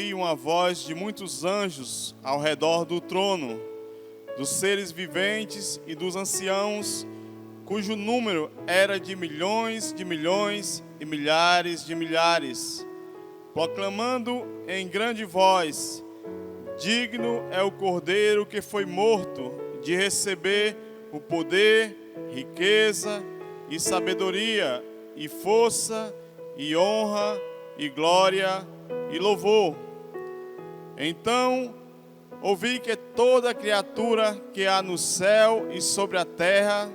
ouvi uma voz de muitos anjos ao redor do trono, dos seres viventes e dos anciãos, cujo número era de milhões e milhares de milhares, proclamando em grande voz: digno é o Cordeiro que foi morto de receber o poder, riqueza e sabedoria e força e honra e glória e louvor. Então ouvi que toda criatura que há no céu e sobre a terra,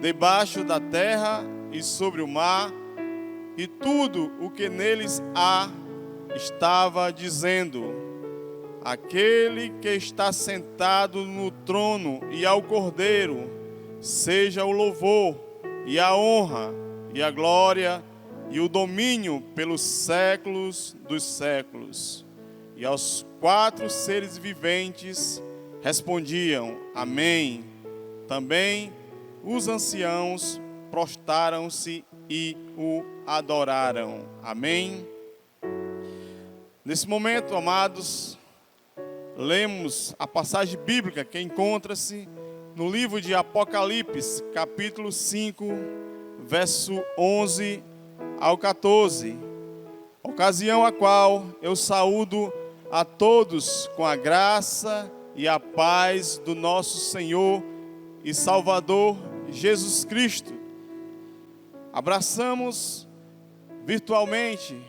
debaixo da terra e sobre o mar, e tudo o que neles há, estava dizendo: aquele que está sentado no trono e ao Cordeiro, seja o louvor e a honra e a glória e o domínio pelos séculos dos séculos. E aos 4 seres viventes respondiam: amém. Também os anciãos prostraram-se e o adoraram. Amém. Nesse momento, amados, lemos a passagem bíblica que encontra-se no livro de Apocalipse, capítulo 5, verso 11 ao 14, ocasião a qual eu saúdo a todos com a graça e a paz do nosso Senhor e Salvador Jesus Cristo. Abraçamos virtualmente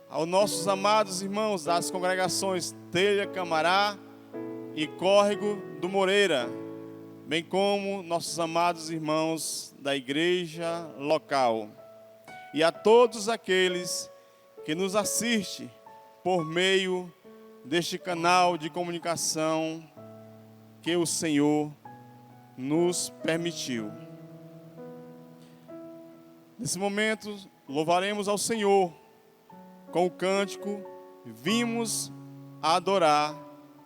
aos nossos amados irmãos das congregações Telha, Camará e Córrego do Moreira, bem como nossos amados irmãos da igreja local. E a todos aqueles que nos assistem por meio deste canal de comunicação que o Senhor nos permitiu. Nesse momento, louvaremos ao Senhor com o cântico Vimos a Adorar,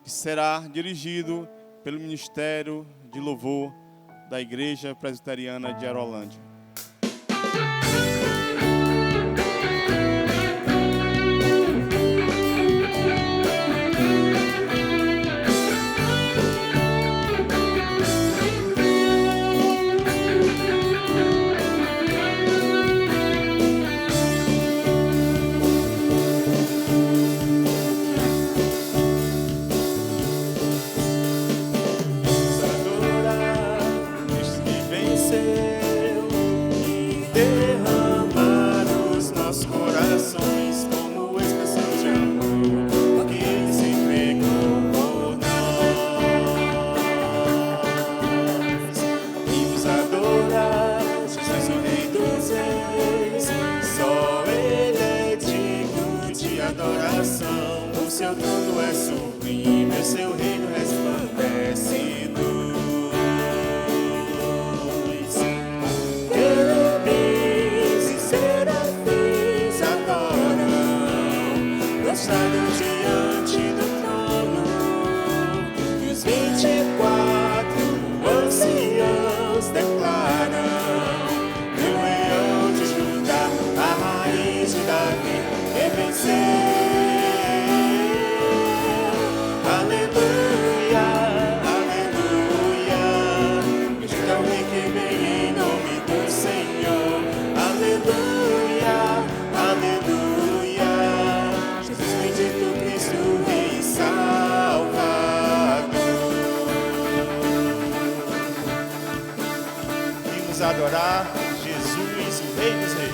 que será dirigido pelo Ministério de Louvor da Igreja Presbiteriana de Arolândia. Adorar Jesus, o Rei dos Reis.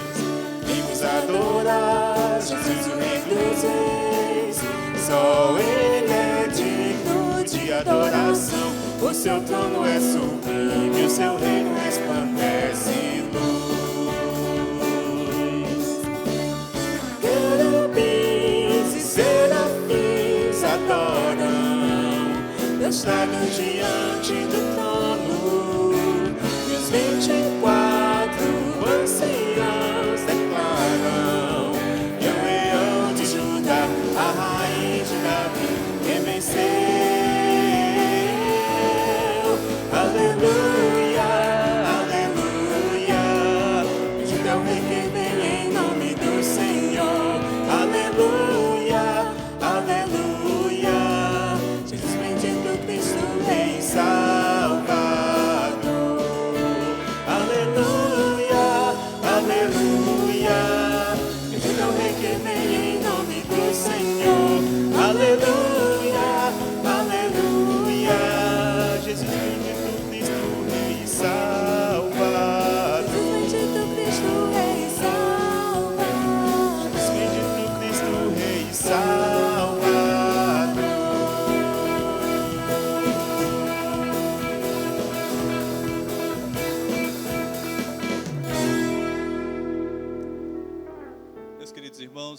Vimos adorar Jesus, o Rei dos Reis. Só Ele é digno de adoração. O seu trono é sublime, o seu reino resplandece luz. Querubins e serafins adoram, prostrados diante do trono. 24 anciãos declaram que o leão de Judá, a raiz de Davi, que venceu. Aleluia, aleluia. Bendito é o Rei que vem em nome do Senhor. Aleluia, aleluia.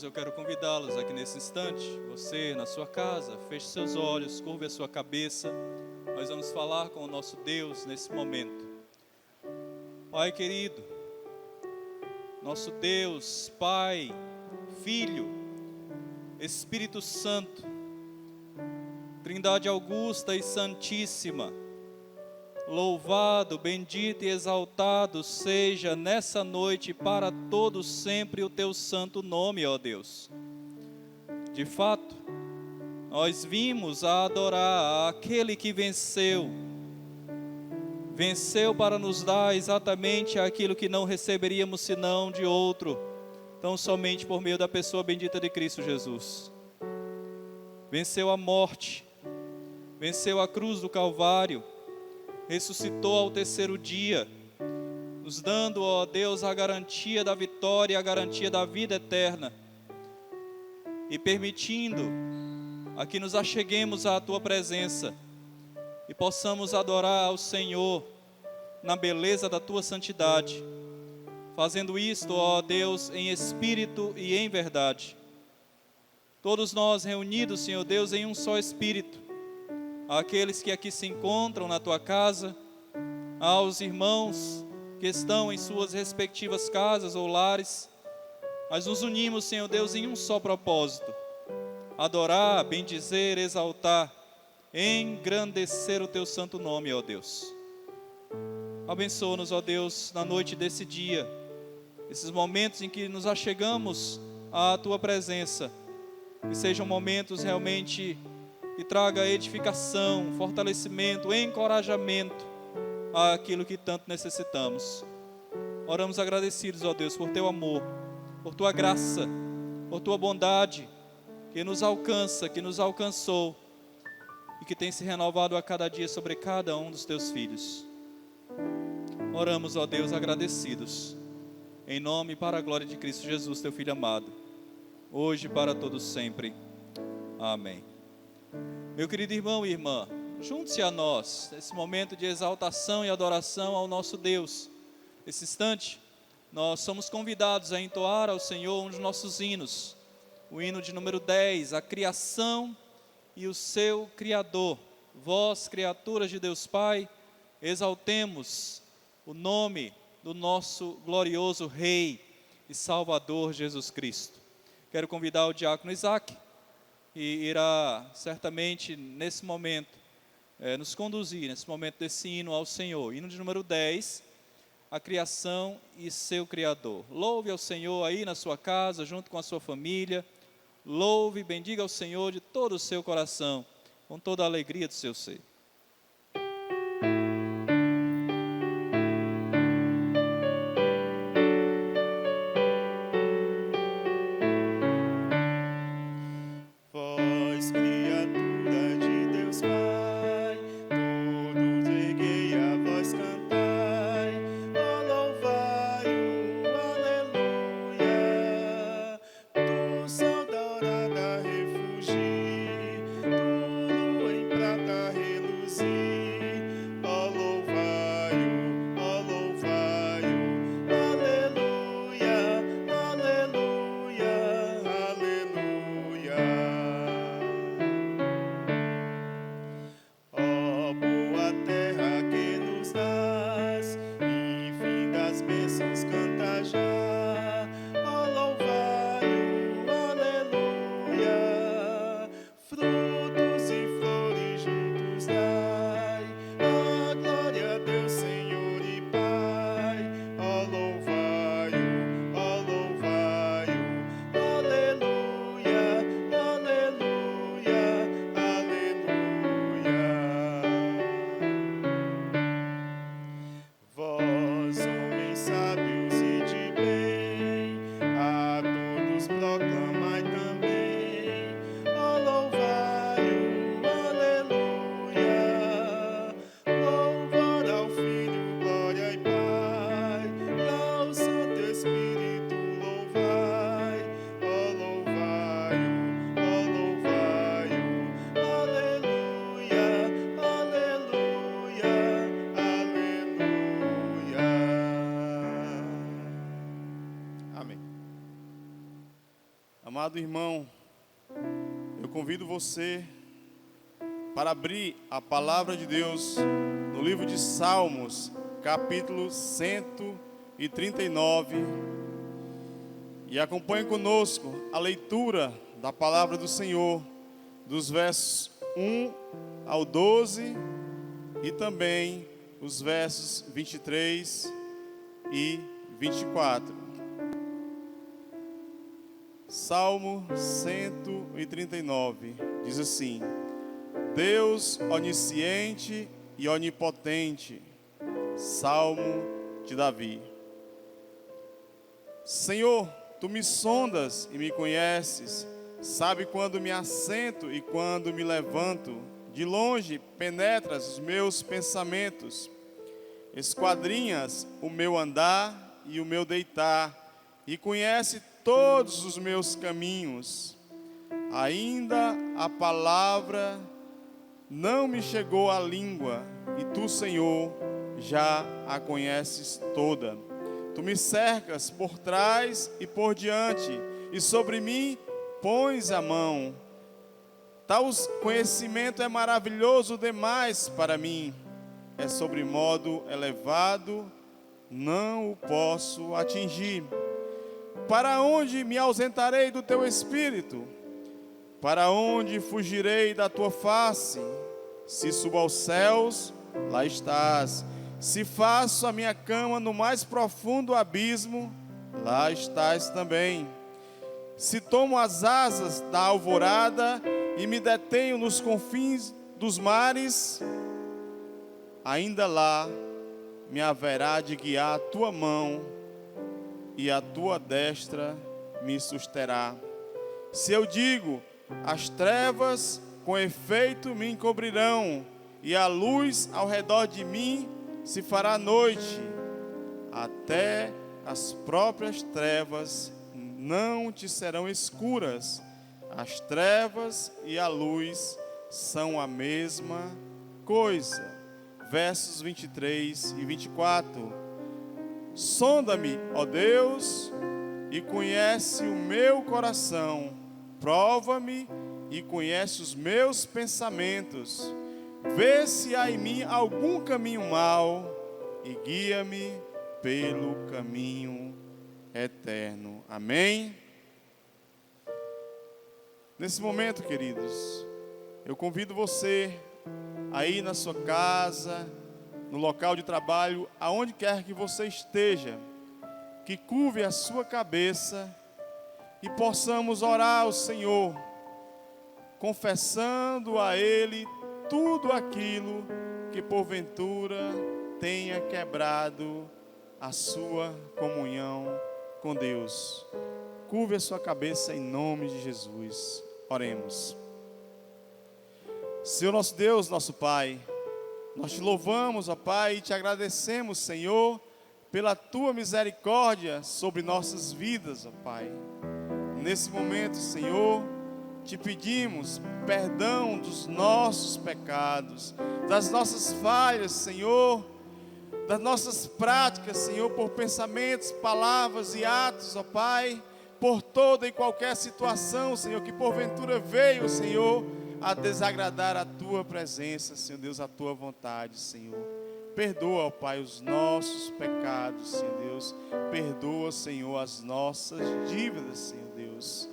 irmãos, eu quero convidá-los aqui nesse instante, você na sua casa, feche seus olhos, curve a sua cabeça. Nós vamos falar com o nosso Deus nesse momento. Pai querido, nosso Deus, Pai, Filho, Espírito Santo, Trindade augusta e santíssima, louvado, bendito e exaltado seja nessa noite para todos sempre o teu santo nome, ó Deus. De fato, nós vimos a adorar aquele que venceu para nos dar exatamente aquilo que não receberíamos senão de outro, tão somente por meio da pessoa bendita de Cristo Jesus. Venceu a morte, venceu a cruz do Calvário, ressuscitou ao terceiro dia, nos dando, ó Deus, a garantia da vitória, a garantia da vida eterna, e permitindo a que nos acheguemos à Tua presença e possamos adorar ao Senhor na beleza da Tua santidade, fazendo isto, ó Deus, em espírito e em verdade. Todos nós reunidos, Senhor Deus, em um só espírito, àqueles que aqui se encontram na Tua casa, aos irmãos que estão em suas respectivas casas ou lares, nós nos unimos, Senhor Deus, em um só propósito: adorar, bendizer, exaltar, engrandecer o Teu santo nome, ó Deus. Abençoa-nos, ó Deus, na noite desse dia, esses momentos em que nos achegamos à Tua presença, que sejam momentos realmente que traga edificação, fortalecimento, encorajamento àquilo que tanto necessitamos. Oramos agradecidos, ó Deus, por Teu amor, por Tua graça, por Tua bondade, que nos alcança, que nos alcançou e que tem se renovado a cada dia sobre cada um dos Teus filhos. Oramos, ó Deus, agradecidos, em nome e para a glória de Cristo Jesus, Teu Filho amado, hoje e para todos sempre. Amém. Meu querido irmão e irmã, junte-se a nós nesse momento de exaltação e adoração ao nosso Deus. Nesse instante, nós somos convidados a entoar ao Senhor um dos nossos hinos, o hino de número 10, a criação e o seu Criador. Vós, criaturas de Deus Pai, exaltemos o nome do nosso glorioso Rei e Salvador Jesus Cristo. Quero convidar o diácono Isaac, e irá certamente nesse momento nos conduzir, nesse momento desse hino ao Senhor. Hino de número 10, a criação e seu Criador. Louve ao Senhor aí na sua casa, junto com a sua família. Louve e bendiga ao Senhor de todo o seu coração, com toda a alegria do seu ser. Proclamai também, ó louvai. Amado irmão, eu convido você para abrir a palavra de Deus no livro de Salmos, capítulo 139, e acompanhe conosco a leitura da palavra do Senhor, dos versos 1 ao 12 e também os versos 23 e 24. Salmo 139 diz assim: Deus onisciente e onipotente. Salmo de Davi. Senhor, tu me sondas e me conheces, sabe quando me assento e quando me levanto. De longe penetras os meus pensamentos, esquadrinhas o meu andar e o meu deitar, e conhece todos os meus caminhos. Ainda a palavra não me chegou à língua, e tu, Senhor, já a conheces toda. Tu me cercas por trás e por diante, e sobre mim pões a mão. Tal conhecimento é maravilhoso demais para mim, é sobre modo elevado, não o posso atingir. Para onde me ausentarei do teu espírito? Para onde fugirei da tua face? Se subo aos céus, lá estás. Se faço a minha cama no mais profundo abismo, lá estás também. Se tomo as asas da alvorada e me detenho nos confins dos mares, ainda lá me haverá de guiar a tua mão, e a tua destra me susterá. Se eu digo, as trevas com efeito me encobrirão, e a luz ao redor de mim se fará noite, até as próprias trevas não te serão escuras. As trevas e a luz são a mesma coisa. Versos 23 e 24. Sonda-me, ó Deus, e conhece o meu coração. Prova-me e conhece os meus pensamentos. Vê se há em mim algum caminho mau e guia-me pelo caminho eterno. Amém? Nesse momento, queridos, eu convido você aí na sua casa, no local de trabalho, aonde quer que você esteja, que curve a sua cabeça e possamos orar ao Senhor, confessando a Ele tudo aquilo que porventura tenha quebrado a sua comunhão com Deus. Curve a sua cabeça em nome de Jesus. Oremos. Senhor nosso Deus, nosso Pai, nós te louvamos, ó Pai, e te agradecemos, Senhor, pela tua misericórdia sobre nossas vidas, ó Pai. Nesse momento, Senhor, te pedimos perdão dos nossos pecados, das nossas falhas, Senhor, das nossas práticas, Senhor, por pensamentos, palavras e atos, ó Pai, por toda e qualquer situação, Senhor, que porventura veio, Senhor, a desagradar a tua presença, Senhor Deus, a tua vontade, Senhor. Perdoa, ó Pai, os nossos pecados, Senhor Deus. Perdoa, Senhor, as nossas dívidas, Senhor Deus.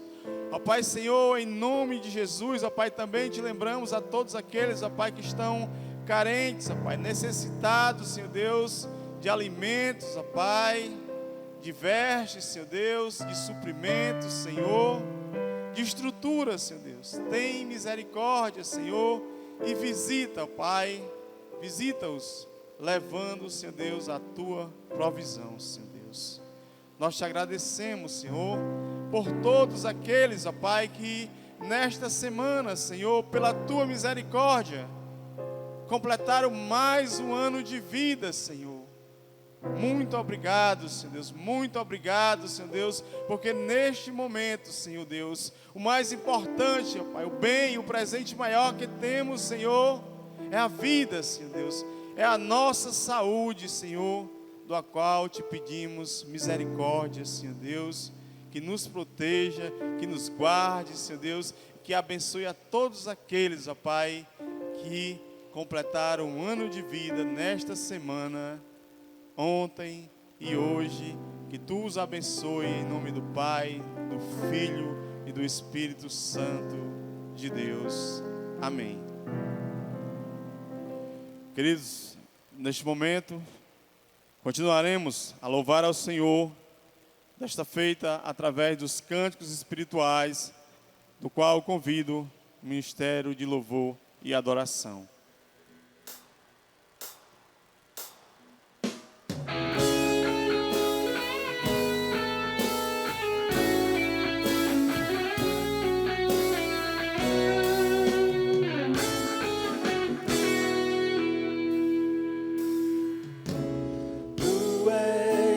Ó Pai, Senhor, em nome de Jesus, ó Pai, também te lembramos a todos aqueles, ó Pai, que estão carentes, ó Pai, necessitados, Senhor Deus, de alimentos, ó Pai, de vestes, Senhor Deus, de suprimentos, Senhor, de estrutura, Senhor Deus. Tem misericórdia, Senhor, e visita, Pai, visita-os, levando, Senhor Deus, a tua provisão, Senhor Deus. Nós te agradecemos, Senhor, por todos aqueles, ó Pai, que nesta semana, Senhor, pela tua misericórdia, completaram mais um ano de vida, Senhor. Muito obrigado, Senhor Deus, muito obrigado, Senhor Deus, porque neste momento, Senhor Deus, o mais importante, ó Pai, o bem, o presente maior que temos, Senhor, é a vida, Senhor Deus, é a nossa saúde, Senhor, do qual te pedimos misericórdia, Senhor Deus, que nos proteja, que nos guarde, Senhor Deus, que abençoe a todos aqueles, ó Pai, que completaram um ano de vida nesta semana, ontem e hoje. Que Tu os abençoe em nome do Pai, do Filho e do Espírito Santo de Deus. Amém. Queridos, neste momento, continuaremos a louvar ao Senhor, desta feita através dos cânticos espirituais, do qual convido o ministério de louvor e adoração.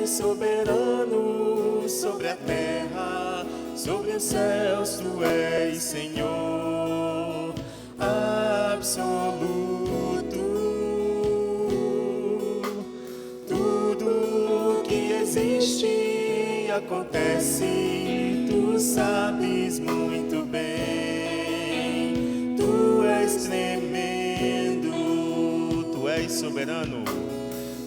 Soberano sobre a terra, sobre os céus, Tu és Senhor absoluto. Tudo que existe acontece, Tu sabes muito bem. Tu és tremendo, Tu és soberano.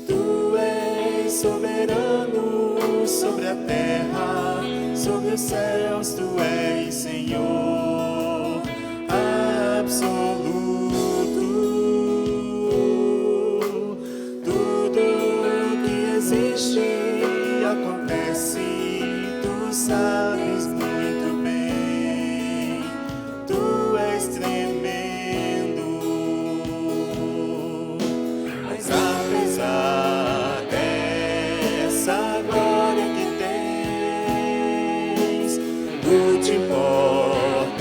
Tu és soberano sobre a terra, sobre os céus, Tu és Senhor absoluto. Tudo que existe acontece, Tu sabes muito bem. Tu és tremendo, mas apesar dessa glória que tens, Tu te importas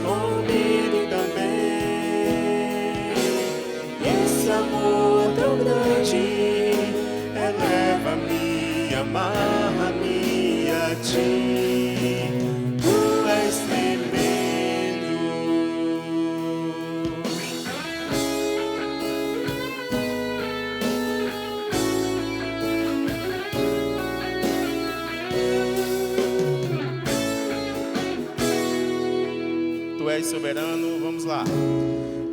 comigo também. Esse amor tão grande eleva-me, amarra-me a Ti. Tu és tremendo. Tu és soberano, vamos lá.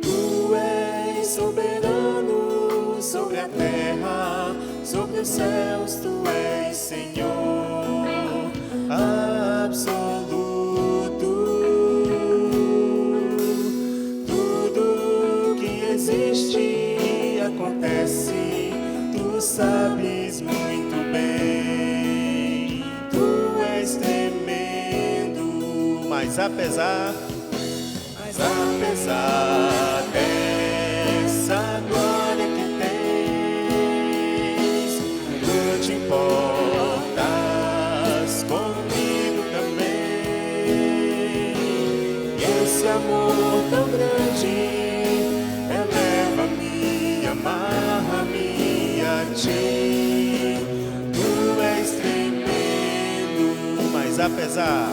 Tu és soberano sobre a terra, sobre os céus, Tu és Senhor absoluto. Tudo que existe acontece, Tu sabes muito bem. Tu és tremendo, mas apesar dessa glória que tens, Tu te importas comigo também. E esse amor tão grande eleva-me, amarra-me a Ti. Tu és tremendo, mas apesar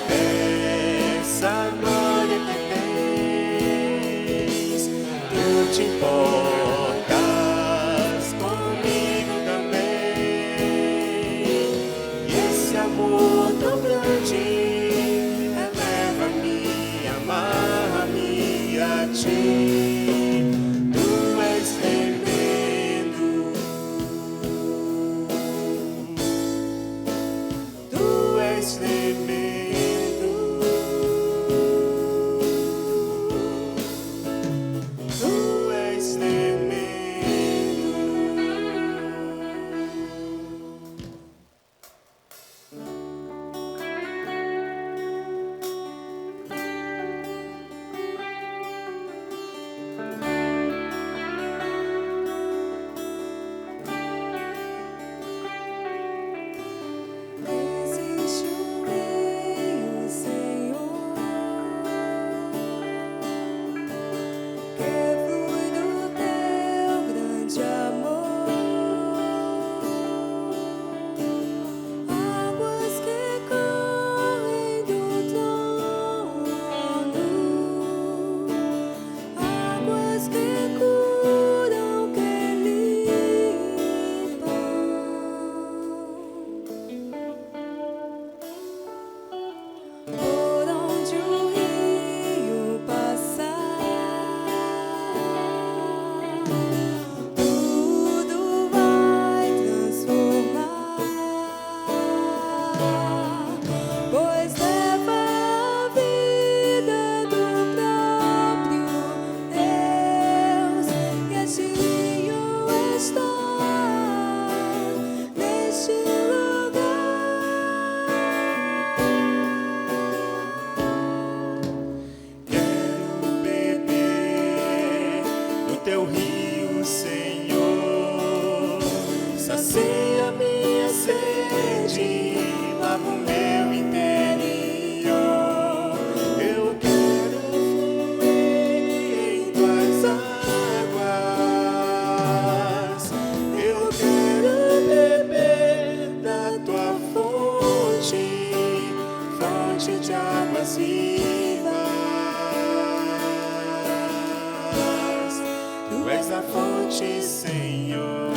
dessa glória que tens, Tu te importas comigo também. E esse amor tão grande eleva-me, amarra-me a Ti. Tu és tremendo. Tu és tremendo. Tu és tremendo. de águas vivas. Tu és a fonte, Senhor.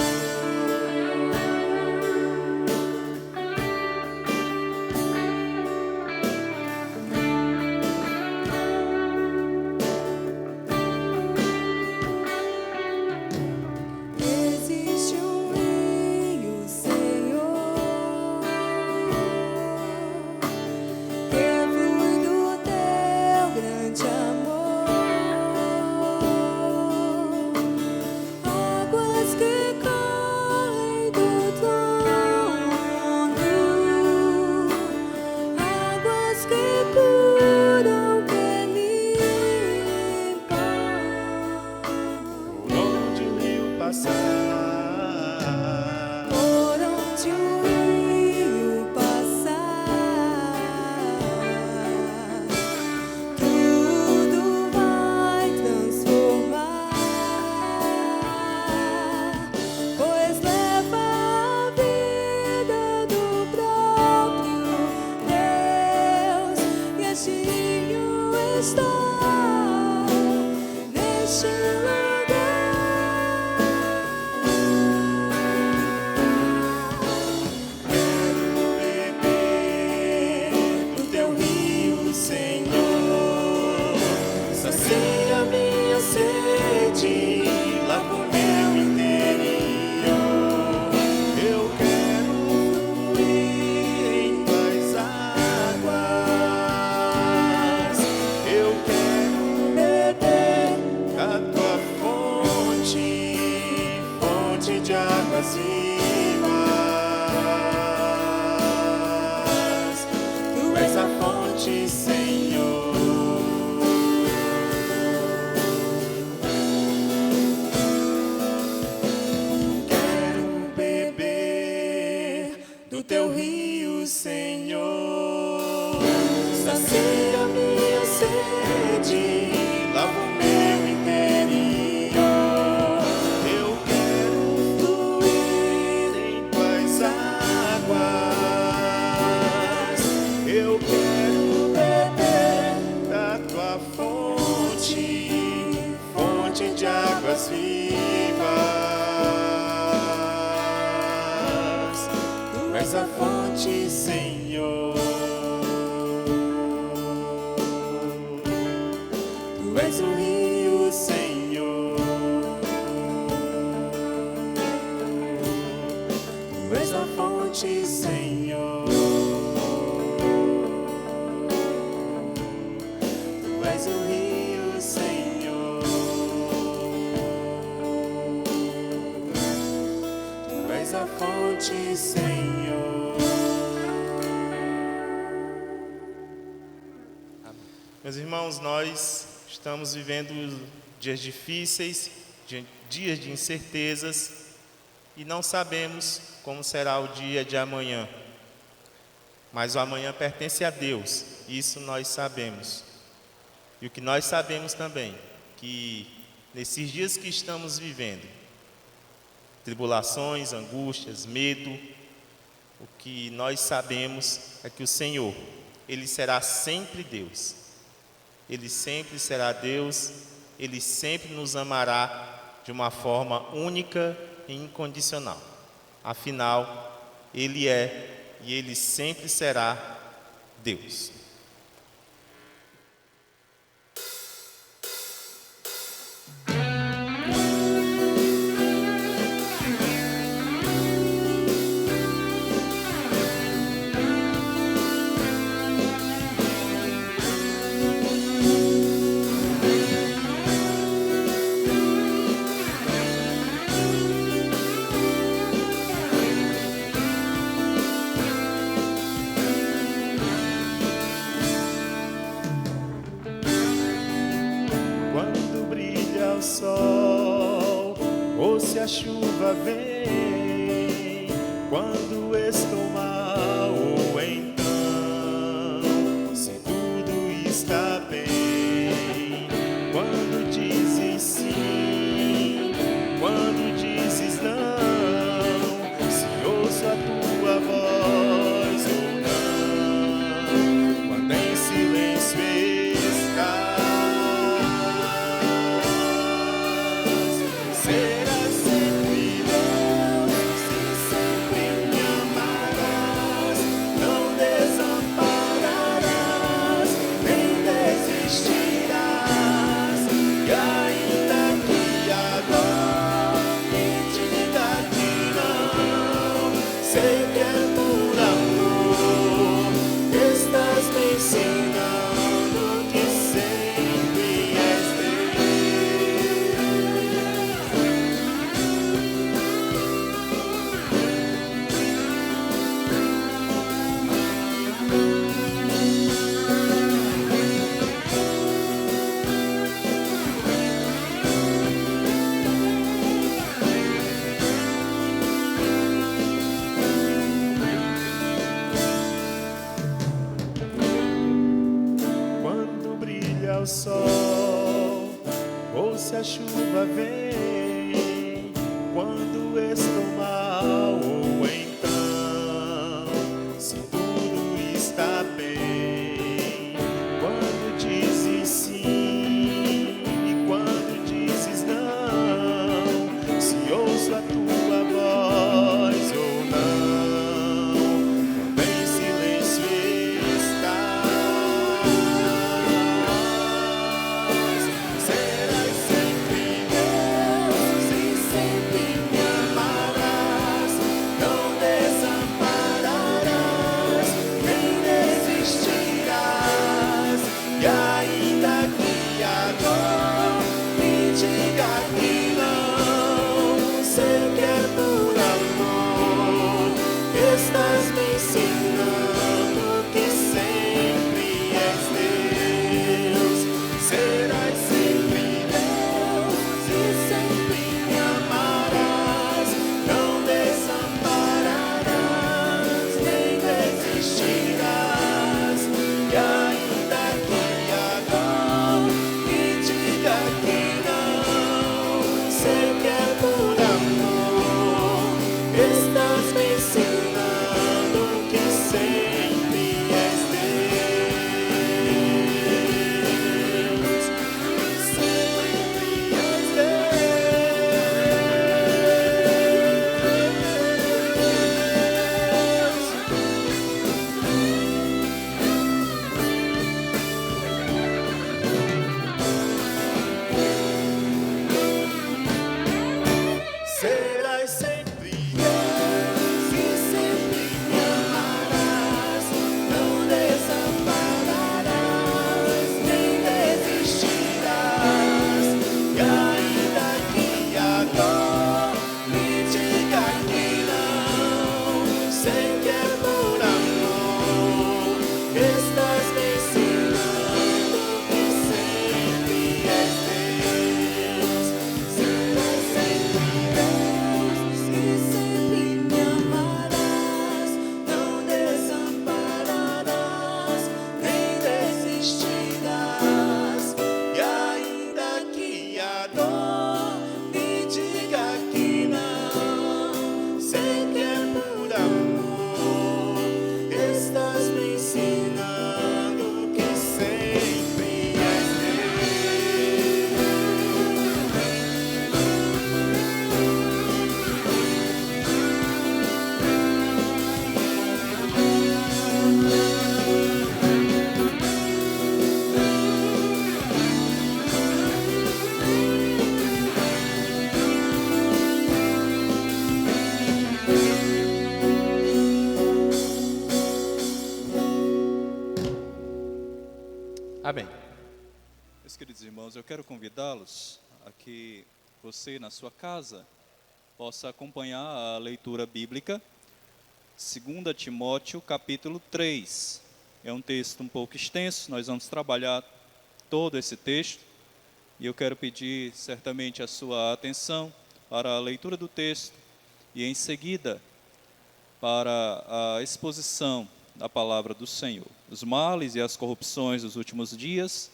Meus irmãos, nós estamos vivendo dias difíceis, dias de incertezas, e não sabemos como será o dia de amanhã. Mas o amanhã pertence a Deus, isso nós sabemos. E o que nós sabemos também, que nesses dias que estamos vivendo, tribulações, angústias, medo, o que nós sabemos é que o Senhor, Ele será sempre Deus. Ele sempre será Deus, Ele sempre nos amará de uma forma única e incondicional. Afinal, Ele é e Ele sempre será Deus. A chuva vem quando estou mal, ou então se tudo está bem. Quando dizes sim, quando dizes não, se ouço a tua voz ou não. Quando em o sol, ou se a chuva vem quando estou mal, ou então se tudo está bem. Quando dizes sim e quando dizes não, se ouço a tua voz ou não, quando em silêncio estás, serás sempre Deus e sempre me amarás, não desampararás, nem desistirás. E ainda que a dor me diga que não, sei que é por amor, estás me ensinando que sempre és Deus. Serás sempre Deus e sempre me amarás, não desampararás, nem desistirás. E ainda que a dor me diga que não, sei que é por amor, estás me ensinando que sempre és Deus, sempre és Serás sempre Deus e sempre me amarás, não desampararás, nem desistirás. E ainda que a dor me diga que não, sei que é por amor, estás me ensinando que sempre és Deus. Serás sempre Deus e sempre me amarás, não desampararás, nem desistirás. E ainda que a dor me diga que não, sei que é por amor, estás me ensinando que sempre és Amém. Meus queridos irmãos, eu quero convidá-los a que você, na sua casa, possa acompanhar a leitura bíblica, 2 Timóteo, capítulo 3. É um texto um pouco extenso, nós vamos trabalhar todo esse texto, e eu quero pedir certamente a sua atenção para a leitura do texto e, em seguida, para a exposição da palavra do Senhor. Os males e as corrupções dos últimos dias.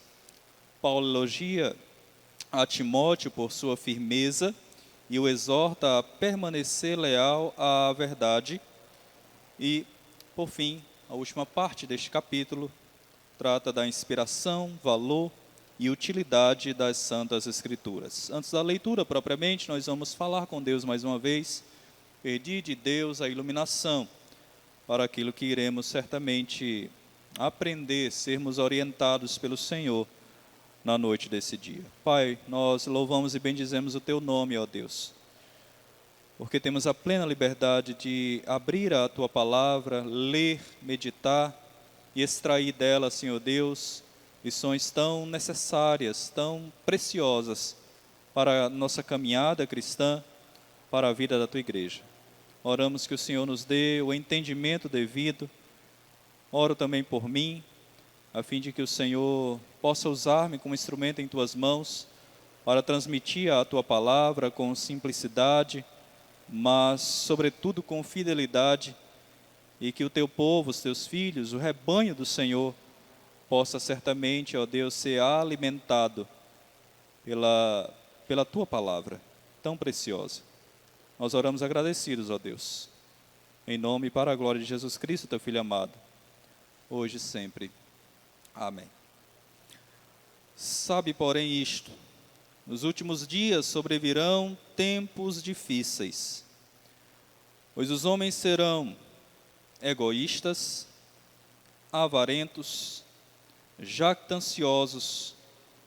Paulo elogia a Timóteo por sua firmeza e o exorta a permanecer leal à verdade. E, por fim, a última parte deste capítulo trata da inspiração, valor e utilidade das Santas Escrituras. Antes da leitura propriamente, nós vamos falar com Deus mais uma vez, pedir de Deus a iluminação para aquilo que iremos certamente aprender, sermos orientados pelo Senhor na noite desse dia. Pai, nós louvamos e bendizemos o Teu nome, ó Deus, porque temos a plena liberdade de abrir a Tua palavra, ler, meditar e extrair dela, Senhor Deus, lições tão necessárias, tão preciosas para a nossa caminhada cristã, para a vida da Tua igreja. Oramos que o Senhor nos dê o entendimento devido. Oro também por mim, a fim de que o Senhor possa usar-me como instrumento em Tuas mãos para transmitir a Tua palavra com simplicidade, mas, sobretudo, com fidelidade, e que o Teu povo, os Teus filhos, o rebanho do Senhor, possa certamente, ó Deus, ser alimentado pela Tua palavra tão preciosa. Nós oramos agradecidos, ó Deus, em nome e para a glória de Jesus Cristo, Teu Filho amado, hoje e sempre. Amém. Sabe, porém, isto: nos últimos dias sobrevirão tempos difíceis, pois os homens serão egoístas, avarentos, jactanciosos,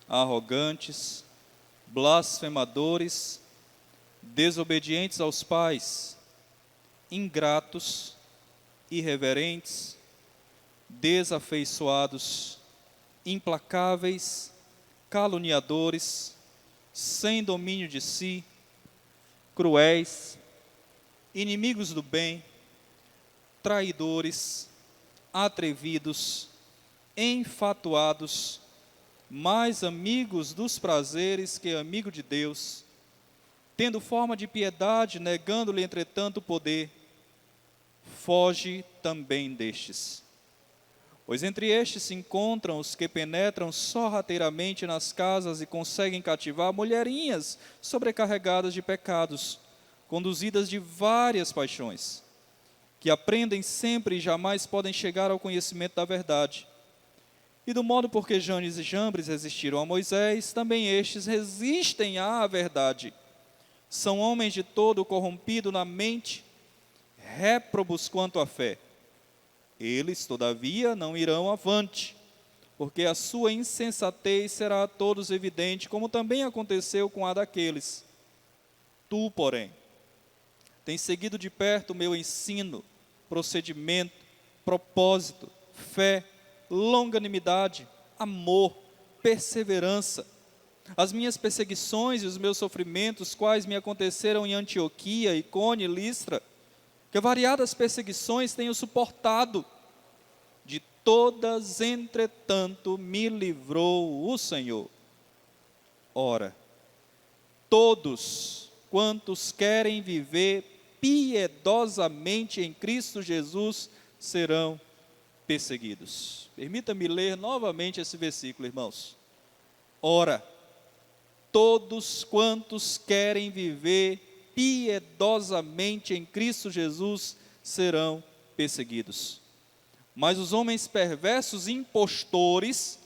arrogantes, blasfemadores, desobedientes aos pais, ingratos, irreverentes, desafeiçoados, implacáveis, caluniadores, sem domínio de si, cruéis, inimigos do bem, traidores, atrevidos, enfatuados, mais amigos dos prazeres que amigo de Deus, tendo forma de piedade, negando-lhe entretanto o poder. Foge também destes. Pois entre estes se encontram os que penetram sorrateiramente nas casas e conseguem cativar mulherinhas sobrecarregadas de pecados, conduzidas de várias paixões, que aprendem sempre e jamais podem chegar ao conhecimento da verdade. E do modo por que Janes e Jambres resistiram a Moisés, também estes resistem à verdade. São homens de todo corrompido na mente, réprobos quanto à fé. Eles, todavia, não irão avante, porque a sua insensatez será a todos evidente, como também aconteceu com a daqueles. Tu, porém, tens seguido de perto o meu ensino, procedimento, propósito, fé, longanimidade, amor, perseverança, as minhas perseguições e os meus sofrimentos, quais me aconteceram em Antioquia, Icônio e Listra, que variadas perseguições tenho suportado. De todas, entretanto, me livrou o Senhor. Ora, todos quantos querem viver piedosamente em Cristo Jesus serão perseguidos. Permita-me ler novamente esse versículo, irmãos. Ora, todos quantos querem viver piedosamente em Cristo Jesus serão perseguidos. Mas os homens perversos e impostores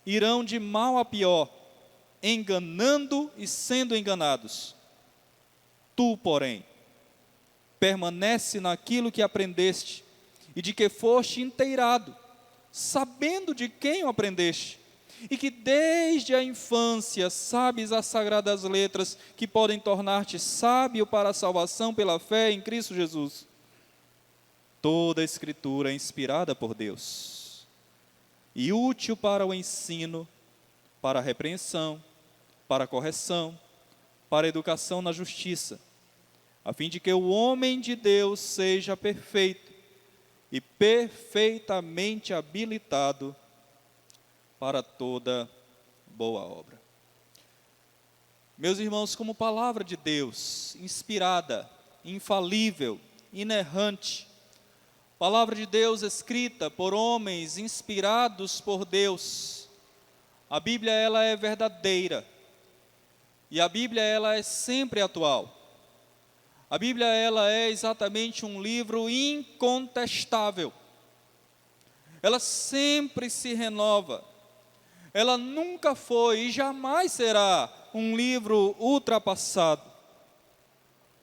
irão de mal a pior, enganando e sendo enganados. Tu, porém, permanece naquilo que aprendeste e de que foste inteirado, sabendo de quem o aprendeste, e que desde a infância sabes as sagradas letras que podem tornar-te sábio para a salvação pela fé em Cristo Jesus. Toda a Escritura é inspirada por Deus e útil para o ensino, para a repreensão, para a correção, para a educação na justiça, a fim de que o homem de Deus seja perfeito e perfeitamente habilitado para toda boa obra. Meus irmãos, como palavra de Deus, inspirada, infalível, inerrante, palavra de Deus escrita por homens inspirados por Deus, a Bíblia ela é verdadeira, e a Bíblia ela é sempre atual. A Bíblia ela é exatamente um livro incontestável. Ela sempre se renova. Ela nunca foi e jamais será um livro ultrapassado.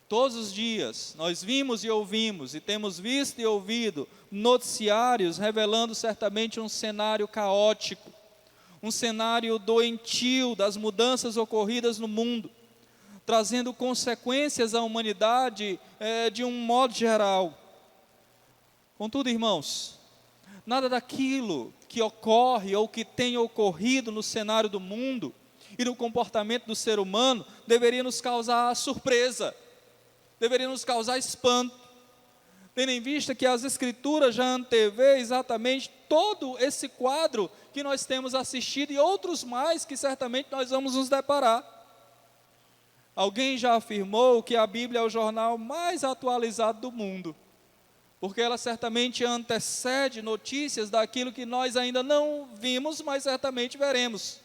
Todos os dias nós vimos e ouvimos e temos visto e ouvido noticiários revelando certamente um cenário caótico, um cenário doentio das mudanças ocorridas no mundo, trazendo consequências à humanidade de um modo geral. Contudo, irmãos, nada daquilo que ocorre ou que tem ocorrido no cenário do mundo e no comportamento do ser humano deveria nos causar surpresa, deveria nos causar espanto, tendo em vista que as Escrituras já antevê exatamente todo esse quadro que nós temos assistido e outros mais que certamente nós vamos nos deparar. Alguém já afirmou que a Bíblia é o jornal mais atualizado do mundo. porque ela certamente antecede notícias daquilo que nós ainda não vimos, mas certamente veremos.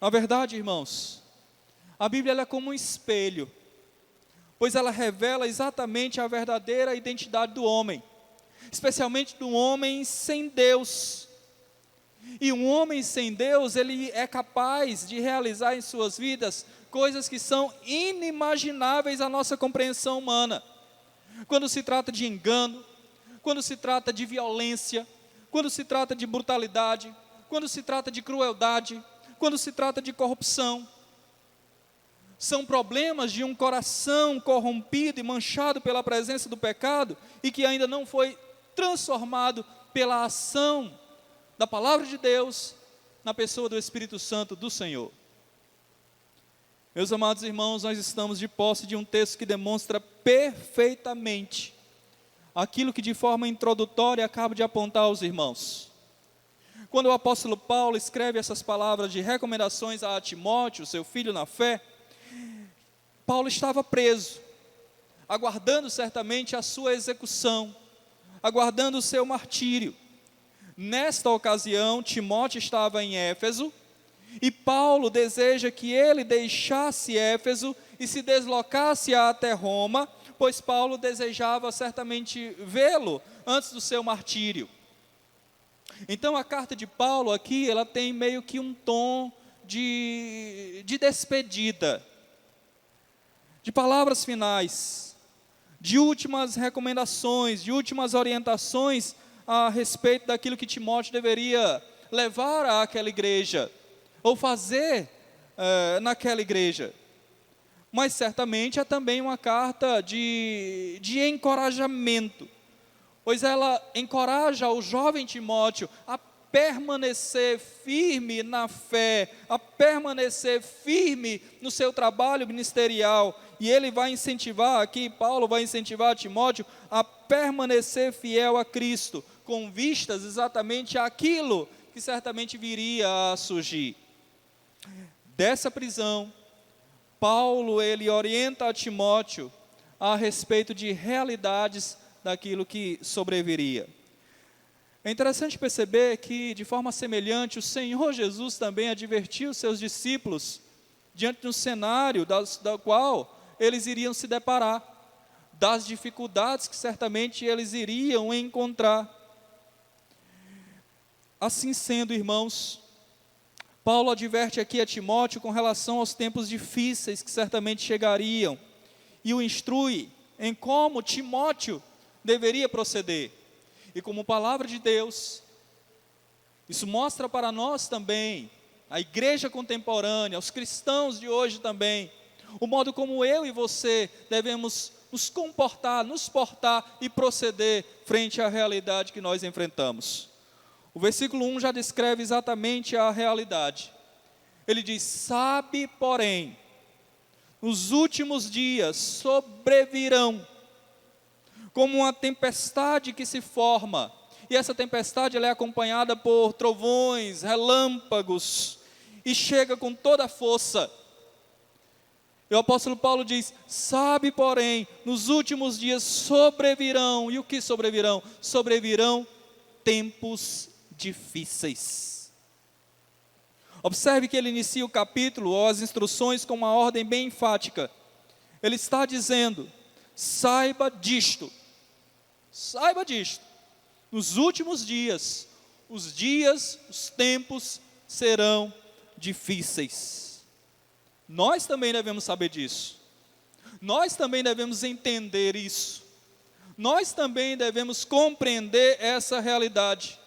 Na verdade, irmãos, a Bíblia ela é como um espelho, pois ela revela exatamente a verdadeira identidade do homem, especialmente do homem sem Deus. E um homem sem Deus, ele é capaz de realizar em suas vidas coisas que são inimagináveis à nossa compreensão humana. Quando se trata de engano, quando se trata de violência, quando se trata de brutalidade, quando se trata de crueldade, quando se trata de corrupção. São problemas de um coração corrompido e manchado pela presença do pecado e que ainda não foi transformado pela ação da palavra de Deus na pessoa do Espírito Santo do Senhor. Meus amados irmãos, nós estamos de posse de um texto que demonstra perfeitamente aquilo que de forma introdutória acabo de apontar aos irmãos. Quando o apóstolo Paulo escreve essas palavras de recomendações a Timóteo, seu filho na fé, Paulo estava preso, aguardando certamente a sua execução, aguardando o seu martírio. Nesta ocasião, Timóteo estava em Éfeso, e Paulo deseja que ele deixasse Éfeso e se deslocasse até Roma, pois Paulo desejava certamente vê-lo antes do seu martírio. Então a carta de Paulo aqui, ela tem meio que um tom de despedida, de palavras finais, de últimas recomendações, de últimas orientações a respeito daquilo que Timóteo deveria levar àquela igreja, ou fazer naquela igreja. Mas certamente é também uma carta de encorajamento, pois ela encoraja o jovem Timóteo a permanecer firme na fé, a permanecer firme no seu trabalho ministerial, e ele vai incentivar aqui, Paulo vai incentivar Timóteo a permanecer fiel a Cristo, com vistas exatamente àquilo que certamente viria a surgir. Dessa prisão, Paulo ele orienta a Timóteo a respeito de realidades daquilo que sobreviria. É interessante perceber que, de forma semelhante, o Senhor Jesus também advertiu seus discípulos diante de um cenário da qual eles iriam se deparar, das dificuldades que certamente eles iriam encontrar. Assim sendo, irmãos, Paulo adverte aqui a Timóteo com relação aos tempos difíceis que certamente chegariam e o instrui em como Timóteo deveria proceder. E como palavra de Deus, isso mostra para nós também, a igreja contemporânea, os cristãos de hoje também, o modo como eu e você devemos nos comportar, nos portar e proceder frente à realidade que nós enfrentamos. O versículo 1 já descreve exatamente a realidade. Ele diz: sabe, porém, nos últimos dias sobrevirão como uma tempestade que se forma, e essa tempestade ela é acompanhada por trovões, relâmpagos, e chega com toda a força. E o apóstolo Paulo diz: sabe, porém, nos últimos dias sobrevirão, e o que sobrevirão? Sobrevirão tempos difíceis. Observe que ele inicia o capítulo, ou as instruções, com uma ordem bem enfática. Ele está dizendo: saiba disto, nos últimos dias, os tempos serão difíceis. Nós também devemos saber disso, nós também devemos entender isso, nós também devemos compreender essa realidade.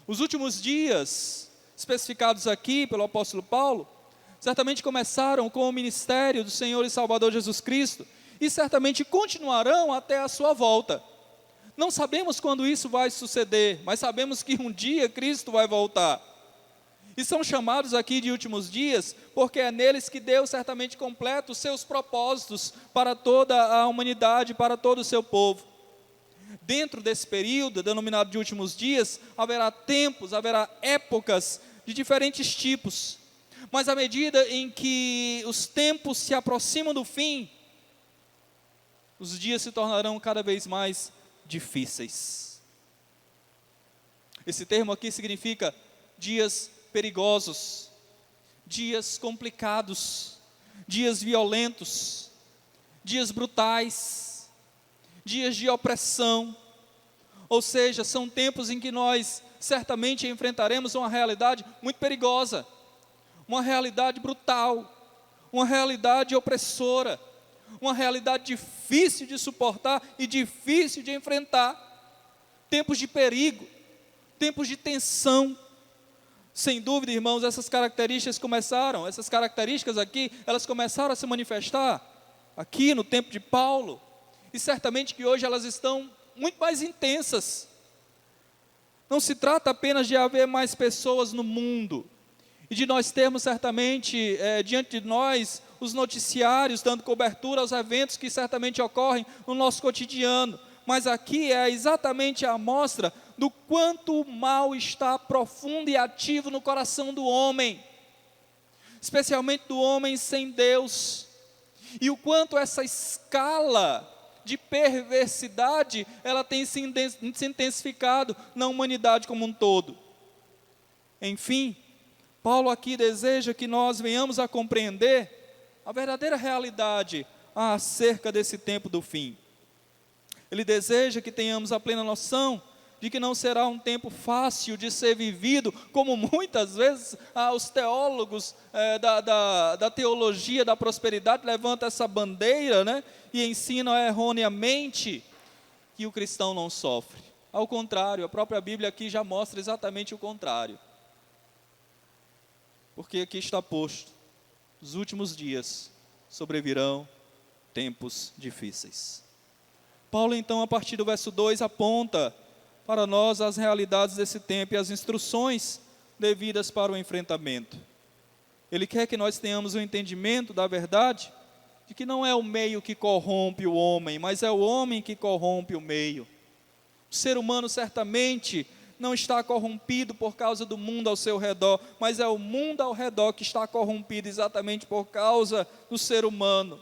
Os últimos dias, especificados aqui pelo apóstolo Paulo, certamente começaram com o ministério do Senhor e Salvador Jesus Cristo, e certamente continuarão até a sua volta. Não sabemos quando isso vai suceder, mas sabemos que um dia Cristo vai voltar. E são chamados aqui de últimos dias, porque é neles que Deus certamente completa os seus propósitos para toda a humanidade, para todo o seu povo. Dentro desse período, denominado de últimos dias, haverá tempos, haverá épocas de diferentes tipos. Mas à medida em que os tempos se aproximam do fim, os dias se tornarão cada vez mais difíceis. Esse termo aqui significa dias perigosos, dias complicados, dias violentos, dias brutais, dias de opressão. Ou seja, são tempos em que nós certamente enfrentaremos uma realidade muito perigosa, uma realidade brutal, uma realidade opressora, uma realidade difícil de suportar e difícil de enfrentar. Tempos de perigo, tempos de tensão. Sem dúvida, irmãos, essas características aqui, elas começaram a se manifestar aqui no tempo de Paulo, e certamente que hoje elas estão muito mais intensas. Não se trata apenas de haver mais pessoas no mundo, e de nós termos certamente diante de nós os noticiários dando cobertura aos eventos que certamente ocorrem no nosso cotidiano, mas aqui é exatamente a amostra do quanto o mal está profundo e ativo no coração do homem, especialmente do homem sem Deus, e o quanto essa escala de perversidade, ela tem se intensificado na humanidade como um todo. Enfim, Paulo aqui deseja que nós venhamos a compreender a verdadeira realidade acerca desse tempo do fim. Ele deseja que tenhamos a plena noção de que não será um tempo fácil de ser vivido, como muitas vezes os teólogos da teologia da prosperidade levantam essa bandeira, né, e ensinam erroneamente que o cristão não sofre. Ao contrário, a própria Bíblia aqui já mostra exatamente o contrário. Porque aqui está posto: nos últimos dias sobrevirão tempos difíceis. Paulo então, a partir do verso 2, aponta para nós as realidades desse tempo e as instruções devidas para o enfrentamento. Ele quer que nós tenhamos o entendimento da verdade, de que não é o meio que corrompe o homem, mas é o homem que corrompe o meio. O ser humano certamente não está corrompido por causa do mundo ao seu redor, mas é o mundo ao redor que está corrompido exatamente por causa do ser humano.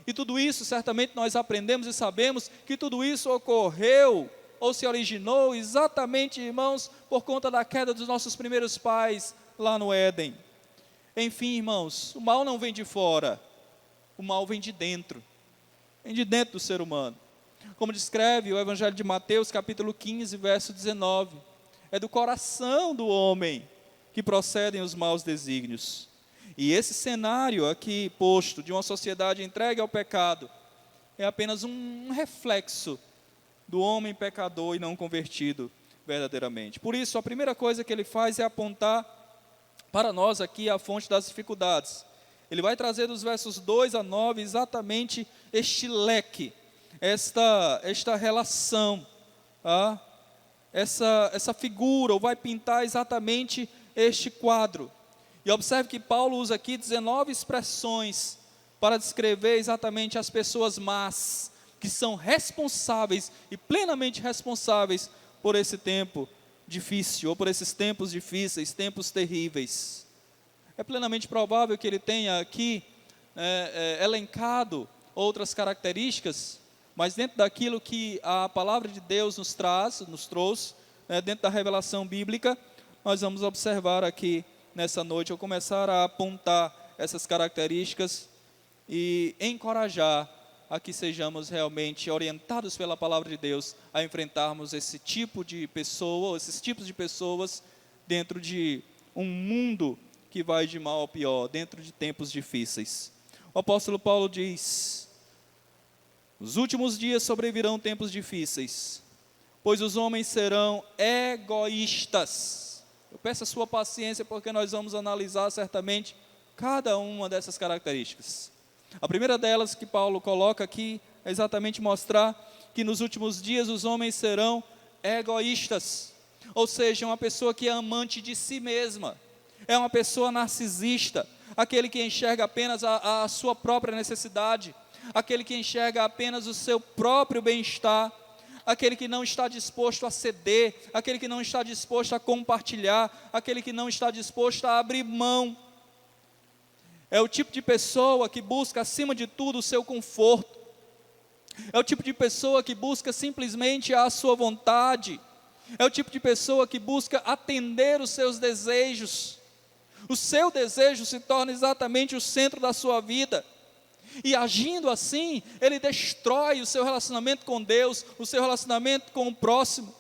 E tudo isso, certamente nós aprendemos e sabemos que tudo isso ocorreu ou se originou exatamente, irmãos, por conta da queda dos nossos primeiros pais lá no Éden. Enfim, irmãos, o mal não vem de fora, o mal vem de dentro do ser humano. Como descreve o Evangelho de Mateus, capítulo 15, verso 19, é do coração do homem que procedem os maus desígnios. E esse cenário aqui posto, de uma sociedade entregue ao pecado, é apenas um reflexo do homem pecador e não convertido verdadeiramente. Por isso, a primeira coisa que ele faz é apontar para nós aqui a fonte das dificuldades. Ele vai trazer dos versos 2 a 9 exatamente este leque, esta relação, tá? essa figura, ou vai pintar exatamente este quadro. E observe que Paulo usa aqui 19 expressões para descrever exatamente as pessoas más, que são responsáveis e plenamente responsáveis por esse tempo difícil, ou por esses tempos difíceis, tempos terríveis. É plenamente provável que ele tenha aqui elencado outras características, mas dentro daquilo que a palavra de Deus nos trouxe, dentro da revelação bíblica, nós vamos observar aqui nessa noite, ou começar a apontar essas características e encorajar a que sejamos realmente orientados pela palavra de Deus a enfrentarmos esse tipo de pessoa, esses tipos de pessoas dentro de um mundo que vai de mal ao pior, dentro de tempos difíceis. O apóstolo Paulo diz: nos últimos dias sobrevirão tempos difíceis, pois os homens serão egoístas. Eu peço a sua paciência, porque nós vamos analisar certamente cada uma dessas características. A primeira delas que Paulo coloca aqui é exatamente mostrar que nos últimos dias os homens serão egoístas, ou seja, uma pessoa que é amante de si mesma, é uma pessoa narcisista, aquele que enxerga apenas a sua própria necessidade, aquele que enxerga apenas o seu próprio bem-estar, aquele que não está disposto a ceder, aquele que não está disposto a compartilhar, aquele que não está disposto a abrir mão. É o tipo de pessoa que busca, acima de tudo, o seu conforto. É o tipo de pessoa que busca simplesmente a sua vontade. É o tipo de pessoa que busca atender os seus desejos. O seu desejo se torna exatamente o centro da sua vida. E agindo assim, ele destrói o seu relacionamento com Deus, o seu relacionamento com o próximo.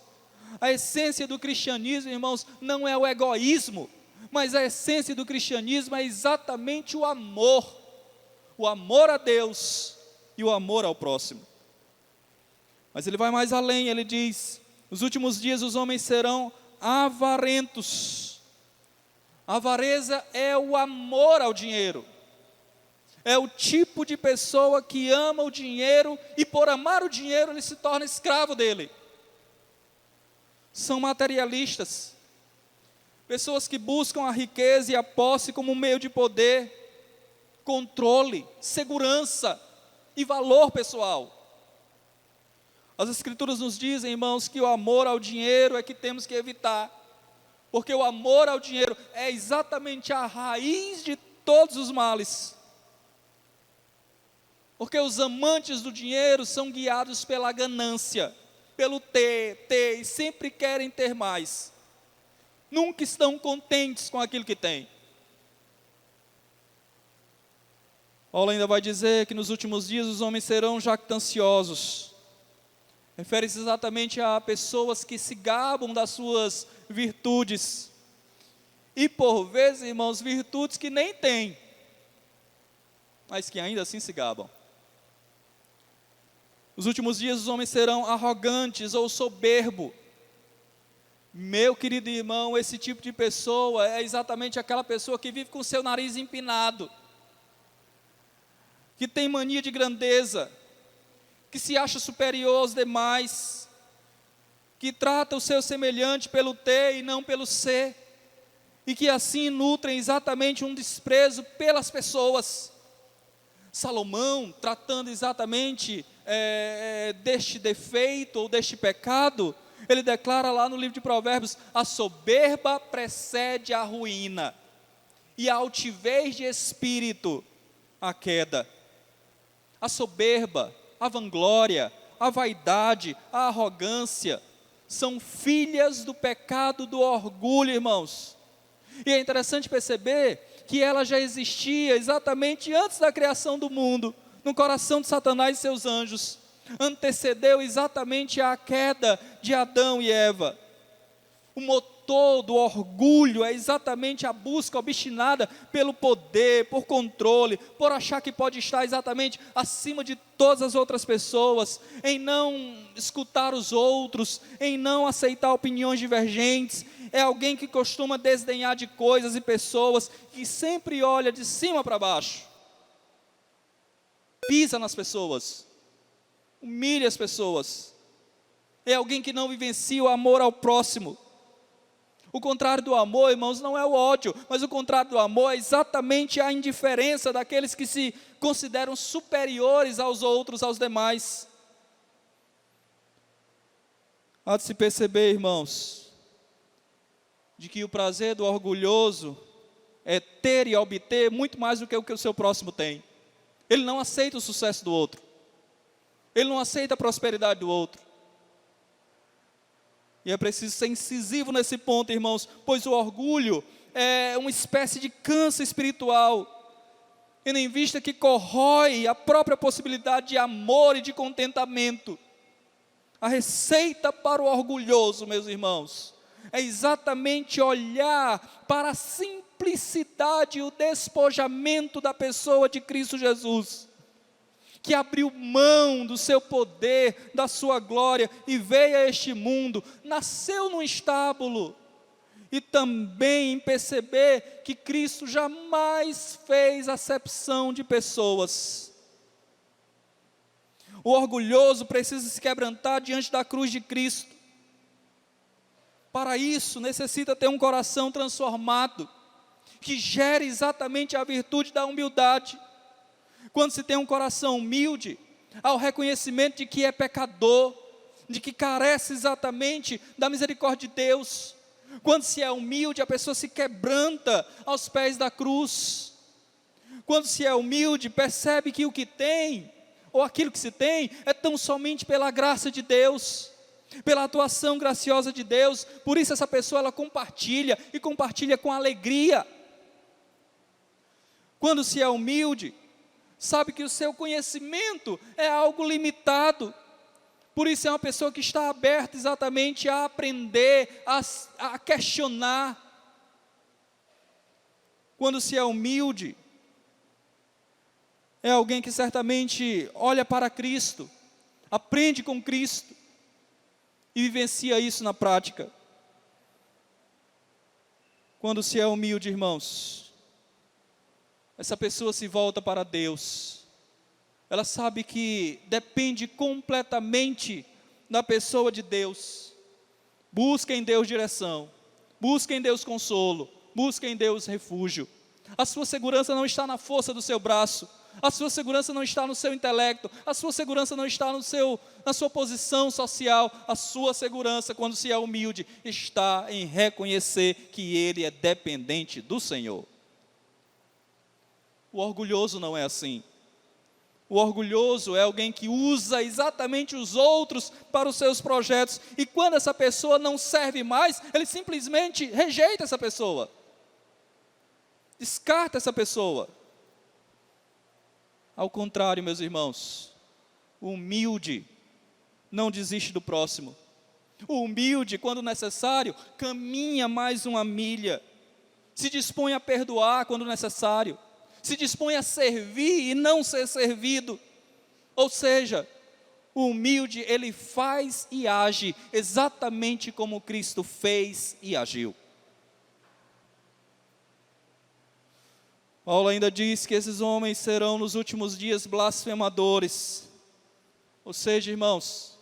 A essência do cristianismo, irmãos, não é o egoísmo, mas a essência do cristianismo é exatamente o amor a Deus e o amor ao próximo. Mas ele vai mais além, ele diz: nos últimos dias os homens serão avarentos. A avareza é o amor ao dinheiro. É o tipo de pessoa que ama o dinheiro e por amar o dinheiro ele se torna escravo dele. São materialistas. Pessoas que buscam a riqueza e a posse como um meio de poder, controle, segurança e valor pessoal. As Escrituras nos dizem, irmãos, que o amor ao dinheiro é que temos que evitar. Porque o amor ao dinheiro é exatamente a raiz de todos os males. Porque os amantes do dinheiro são guiados pela ganância, pelo ter, e sempre querem ter mais. Nunca estão contentes com aquilo que têm. Paulo ainda vai dizer que nos últimos dias os homens serão jactanciosos. Refere-se exatamente a pessoas que se gabam das suas virtudes. E por vezes, irmãos, virtudes que nem têm, mas que ainda assim se gabam. Nos últimos dias os homens serão arrogantes ou soberbo. Meu querido irmão, esse tipo de pessoa é exatamente aquela pessoa que vive com o seu nariz empinado, que tem mania de grandeza, que se acha superior aos demais, que trata o seu semelhante pelo ter e não pelo ser, e que assim nutrem exatamente um desprezo pelas pessoas. Salomão, tratando exatamente deste defeito ou deste pecado, ele declara lá no livro de Provérbios: a soberba precede a ruína, e a altivez de espírito a queda. A soberba, a vanglória, a vaidade, a arrogância, são filhas do pecado do orgulho, irmãos. E é interessante perceber que ela já existia exatamente antes da criação do mundo, no coração de Satanás e seus anjos. Antecedeu exatamente a queda de Adão e Eva. O motor do orgulho é exatamente a busca obstinada pelo poder, por controle, por achar que pode estar exatamente acima de todas as outras pessoas, em não escutar os outros, em não aceitar opiniões divergentes. É alguém que costuma desdenhar de coisas e pessoas, que sempre olha de cima para baixo, pisa nas pessoas, humilha as pessoas. É alguém que não vivencia o amor ao próximo. O contrário do amor, irmãos, não é o ódio, mas o contrário do amor é exatamente a indiferença daqueles que se consideram superiores aos outros, aos demais. Há de se perceber, irmãos, de que o prazer do orgulhoso é ter e obter muito mais do que o seu próximo tem. Ele não aceita o sucesso do outro. Ele não aceita a prosperidade do outro. E é preciso ser incisivo nesse ponto, irmãos, pois o orgulho é uma espécie de câncer espiritual, tendo em vista que corrói a própria possibilidade de amor e de contentamento. A receita para o orgulhoso, meus irmãos, é exatamente olhar para a simplicidade e o despojamento da pessoa de Cristo Jesus, que abriu mão do seu poder, da sua glória, e veio a este mundo, nasceu num estábulo, e também em perceber que Cristo jamais fez acepção de pessoas. O orgulhoso precisa se quebrantar diante da cruz de Cristo. Para isso, necessita ter um coração transformado, que gere exatamente a virtude da humildade. Quando se tem um coração humilde, há o reconhecimento de que é pecador, de que carece exatamente da misericórdia de Deus. Quando se é humilde, a pessoa se quebranta aos pés da cruz. Quando se é humilde, percebe que o que tem, ou aquilo que se tem, é tão somente pela graça de Deus, pela atuação graciosa de Deus. Por isso essa pessoa, ela compartilha, e compartilha com alegria. Quando se é humilde, sabe que o seu conhecimento é algo limitado. Por isso é uma pessoa que está aberta exatamente a aprender, a questionar. Quando se é humilde, é alguém que certamente olha para Cristo, aprende com Cristo e vivencia isso na prática. Quando se é humilde, irmãos, essa pessoa se volta para Deus. Ela sabe que depende completamente da pessoa de Deus. Busca em Deus direção, busca em Deus consolo, busca em Deus refúgio. A sua segurança não está na força do seu braço, a sua segurança não está no seu intelecto, a sua segurança não está na sua posição social. A sua segurança, quando se é humilde, está em reconhecer que ele é dependente do Senhor. O orgulhoso não é assim. O orgulhoso é alguém que usa exatamente os outros para os seus projetos, e quando essa pessoa não serve mais, ele simplesmente rejeita essa pessoa, descarta essa pessoa. Ao contrário, meus irmãos, o humilde não desiste do próximo. O humilde, quando necessário, caminha mais uma milha, se dispõe a perdoar quando necessário, se dispõe a servir e não ser servido. Ou seja, o humilde, ele faz e age exatamente como Cristo fez e agiu. Paulo ainda diz que esses homens serão nos últimos dias blasfemadores. Ou seja, irmãos,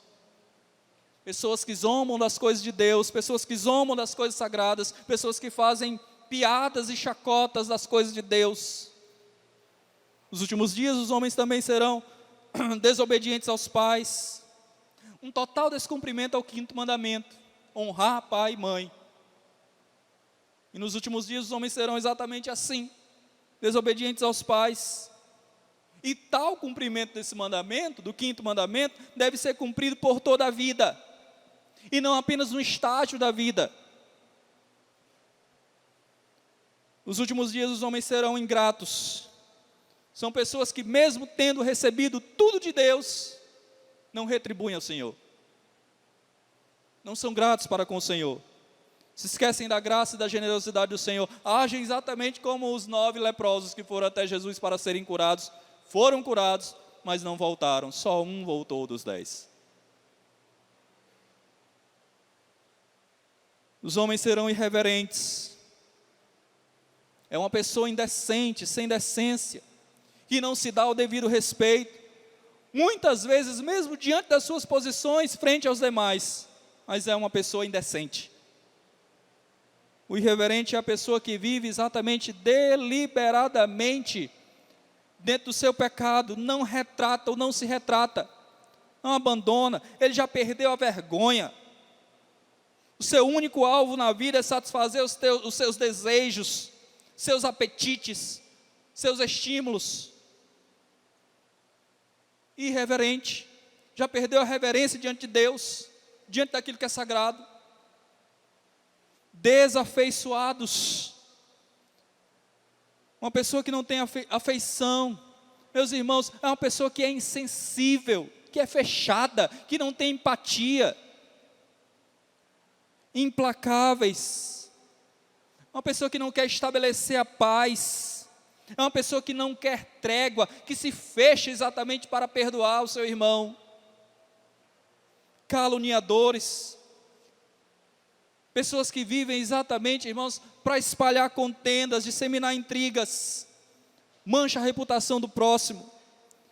pessoas que zombam das coisas de Deus, pessoas que zombam das coisas sagradas, pessoas que fazem piadas e chacotas das coisas de Deus. Nos últimos dias os homens também serão desobedientes aos pais, um total descumprimento ao 5º mandamento, honrar pai e mãe. E nos últimos dias os homens serão exatamente assim, desobedientes aos pais. E tal cumprimento desse mandamento, do 5º mandamento, deve ser cumprido por toda a vida, e não apenas no estágio da vida. Nos últimos dias os homens serão ingratos. São pessoas que, mesmo tendo recebido tudo de Deus, não retribuem ao Senhor. Não são gratos para com o Senhor. Se esquecem da graça e da generosidade do Senhor. Agem exatamente como os 9 leprosos que foram até Jesus para serem curados. Foram curados, mas não voltaram. Só um voltou dos 10. Os homens serão irreverentes. É uma pessoa indecente, sem decência, que não se dá o devido respeito, muitas vezes mesmo diante das suas posições frente aos demais, mas é uma pessoa indecente. O irreverente é a pessoa que vive exatamente deliberadamente dentro do seu pecado, não retrata ou não se retrata, não abandona, ele já perdeu a vergonha. O seu único alvo na vida é satisfazer os seus desejos, seus apetites, seus estímulos. Irreverente, já perdeu a reverência diante de Deus, diante daquilo que é sagrado. Desafeiçoados, uma pessoa que não tem afeição, meus irmãos, é uma pessoa que é insensível, que é fechada, que não tem empatia. Implacáveis, uma pessoa que não quer estabelecer a paz, é uma pessoa que não quer trégua, que se fecha exatamente para perdoar o seu irmão. Caluniadores, pessoas que vivem exatamente, irmãos, para espalhar contendas, disseminar intrigas, mancha a reputação do próximo,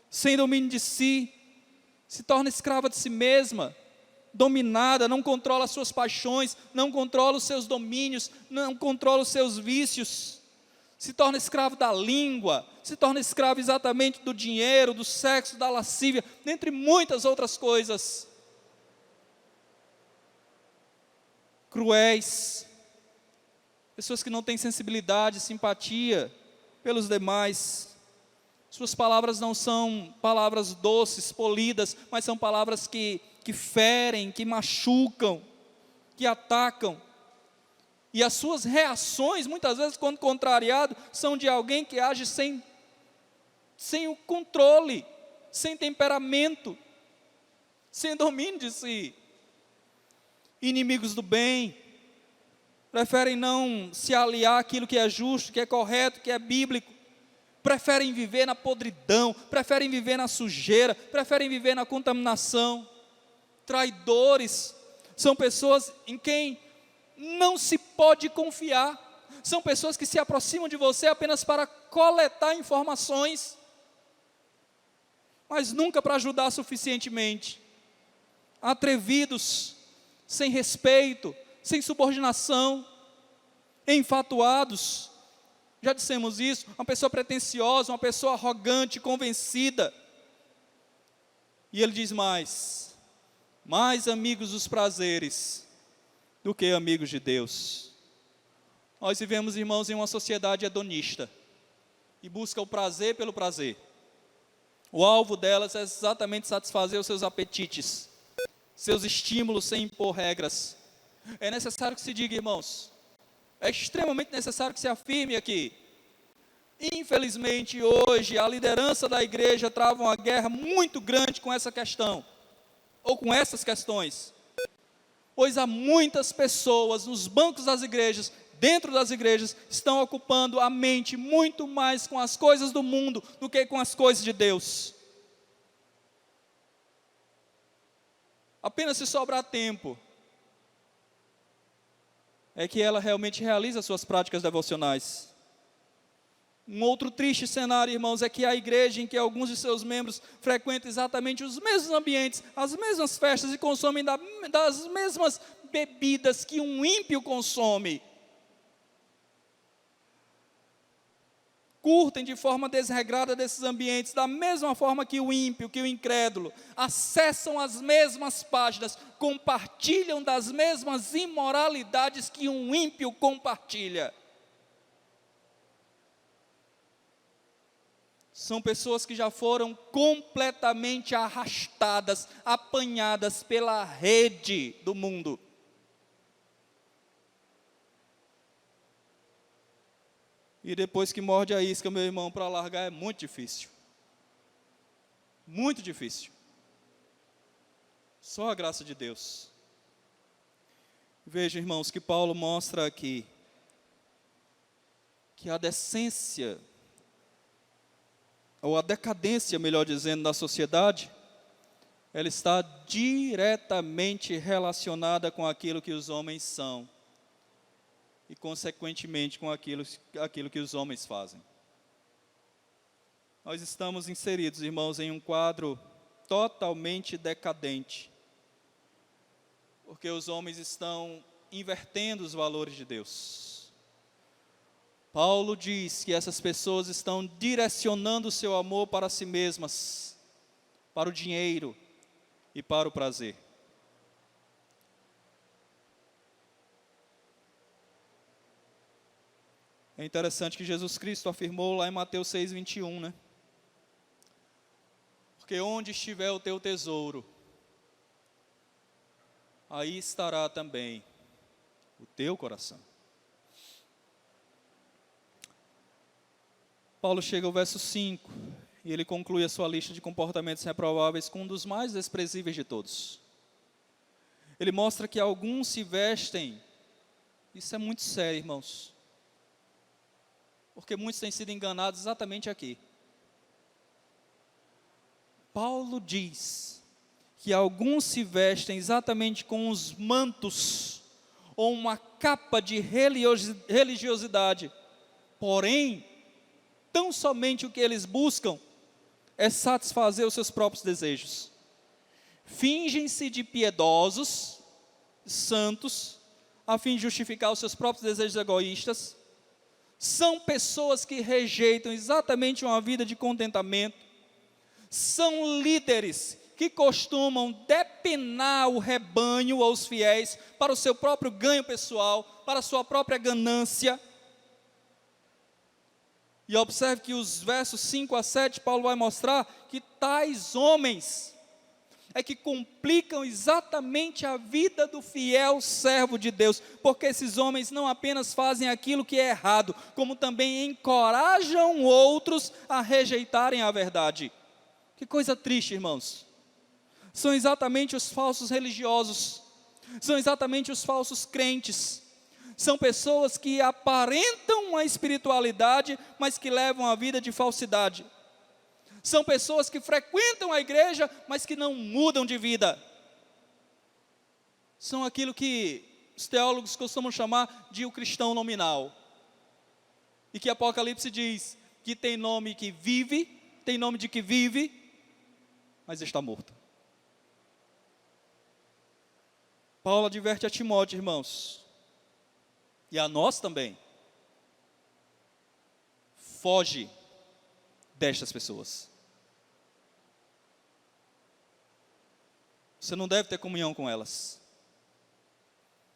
sem domínio de si, se torna escrava de si mesma, dominada, não controla as suas paixões, não controla os seus domínios, não controla os seus vícios, se torna escravo da língua, se torna escravo exatamente do dinheiro, do sexo, da lascívia, dentre muitas outras coisas. Cruéis, pessoas que não têm sensibilidade, simpatia pelos demais, Suas palavras não são palavras doces, polidas, mas são palavras que ferem, que machucam, que atacam. E as suas reações, muitas vezes, quando contrariado, são de alguém que age sem o controle, sem temperamento, sem domínio de si. Inimigos do bem, preferem não se aliar àquilo que é justo, que é correto, que é bíblico. Preferem viver na podridão, preferem viver na sujeira, preferem viver na contaminação. Traidores são pessoas em quem não se pode confiar. São pessoas que se aproximam de você apenas para coletar informações, mas nunca para ajudar suficientemente. Atrevidos, sem respeito, sem subordinação, enfatuados. Já dissemos isso, uma pessoa pretensiosa, uma pessoa arrogante, convencida. E ele diz mais amigos dos prazeres do que amigos de Deus. Nós vivemos, irmãos, em uma sociedade hedonista, e busca o prazer pelo prazer. O alvo delas é exatamente satisfazer os seus apetites, seus estímulos sem impor regras. É necessário que se diga, irmãos, é extremamente necessário que se afirme aqui. Infelizmente, hoje, a liderança da igreja trava uma guerra muito grande com essa questão, ou com essas questões. Pois há muitas pessoas nos bancos das igrejas, dentro das igrejas, estão ocupando a mente muito mais com as coisas do mundo do que com as coisas de Deus. Apenas se sobrar tempo, é que ela realmente realiza suas práticas devocionais. Um outro triste cenário, irmãos, é que a igreja em que alguns de seus membros frequentam exatamente os mesmos ambientes, as mesmas festas e consomem das mesmas bebidas que um ímpio consome. Curtem de forma desregrada desses ambientes, da mesma forma que o ímpio, que o incrédulo. Acessam as mesmas páginas, compartilham das mesmas imoralidades que um ímpio compartilha. São pessoas que já foram completamente arrastadas, apanhadas pela rede do mundo. E depois que morde a isca, meu irmão, para largar é muito difícil. Muito difícil. Só a graça de Deus. Veja, irmãos, que Paulo mostra aqui que a decência, ou a decadência, melhor dizendo, da sociedade, ela está diretamente relacionada com aquilo que os homens são e, consequentemente, com aquilo que os homens fazem. Nós estamos inseridos, irmãos, em um quadro totalmente decadente, porque os homens estão invertendo os valores de Deus. Paulo diz que essas pessoas estão direcionando o seu amor para si mesmas, para o dinheiro e para o prazer. É interessante que Jesus Cristo afirmou lá em Mateus 6:21, né? Porque onde estiver o teu tesouro, aí estará também o teu coração. Paulo chega ao verso 5, e ele conclui a sua lista de comportamentos reprováveis com um dos mais desprezíveis de todos. Ele mostra que alguns se vestem, isso é muito sério, irmãos, porque muitos têm sido enganados exatamente aqui. Paulo diz que alguns se vestem exatamente com os mantos, ou uma capa de religiosidade, porém, tão somente o que eles buscam é satisfazer os seus próprios desejos. Fingem-se de piedosos, santos, a fim de justificar os seus próprios desejos egoístas. São pessoas que rejeitam exatamente uma vida de contentamento. São líderes que costumam depenar o rebanho aos fiéis para o seu próprio ganho pessoal, para a sua própria ganância. E observe que os versos 5 a 7, Paulo vai mostrar que tais homens é que complicam exatamente a vida do fiel servo de Deus, porque esses homens não apenas fazem aquilo que é errado, como também encorajam outros a rejeitarem a verdade. Que coisa triste, irmãos. São exatamente os falsos religiosos, são exatamente os falsos crentes, são pessoas que aparentam a espiritualidade, mas que levam a vida de falsidade. São pessoas que frequentam a igreja, mas que não mudam de vida. São aquilo que os teólogos costumam chamar de o cristão nominal. E que Apocalipse diz que tem nome que vive, tem nome de que vive, mas está morto. Paulo adverte a Timóteo, irmãos, e a nós também. Foge destas pessoas. Você não deve ter comunhão com elas.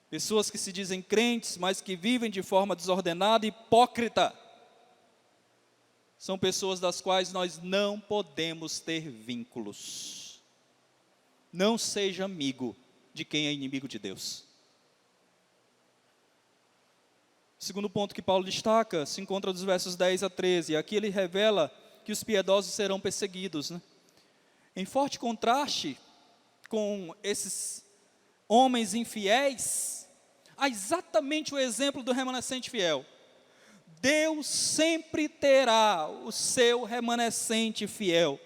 Pessoas que se dizem crentes, mas que vivem de forma desordenada e hipócrita. São pessoas das quais nós não podemos ter vínculos. Não seja amigo de quem é inimigo de Deus. O segundo ponto que Paulo destaca se encontra dos versos 10 a 13. Aqui ele revela que os piedosos serão perseguidos, né? Em forte contraste com esses homens infiéis, há exatamente o exemplo do remanescente fiel. Deus sempre terá o seu remanescente fiel.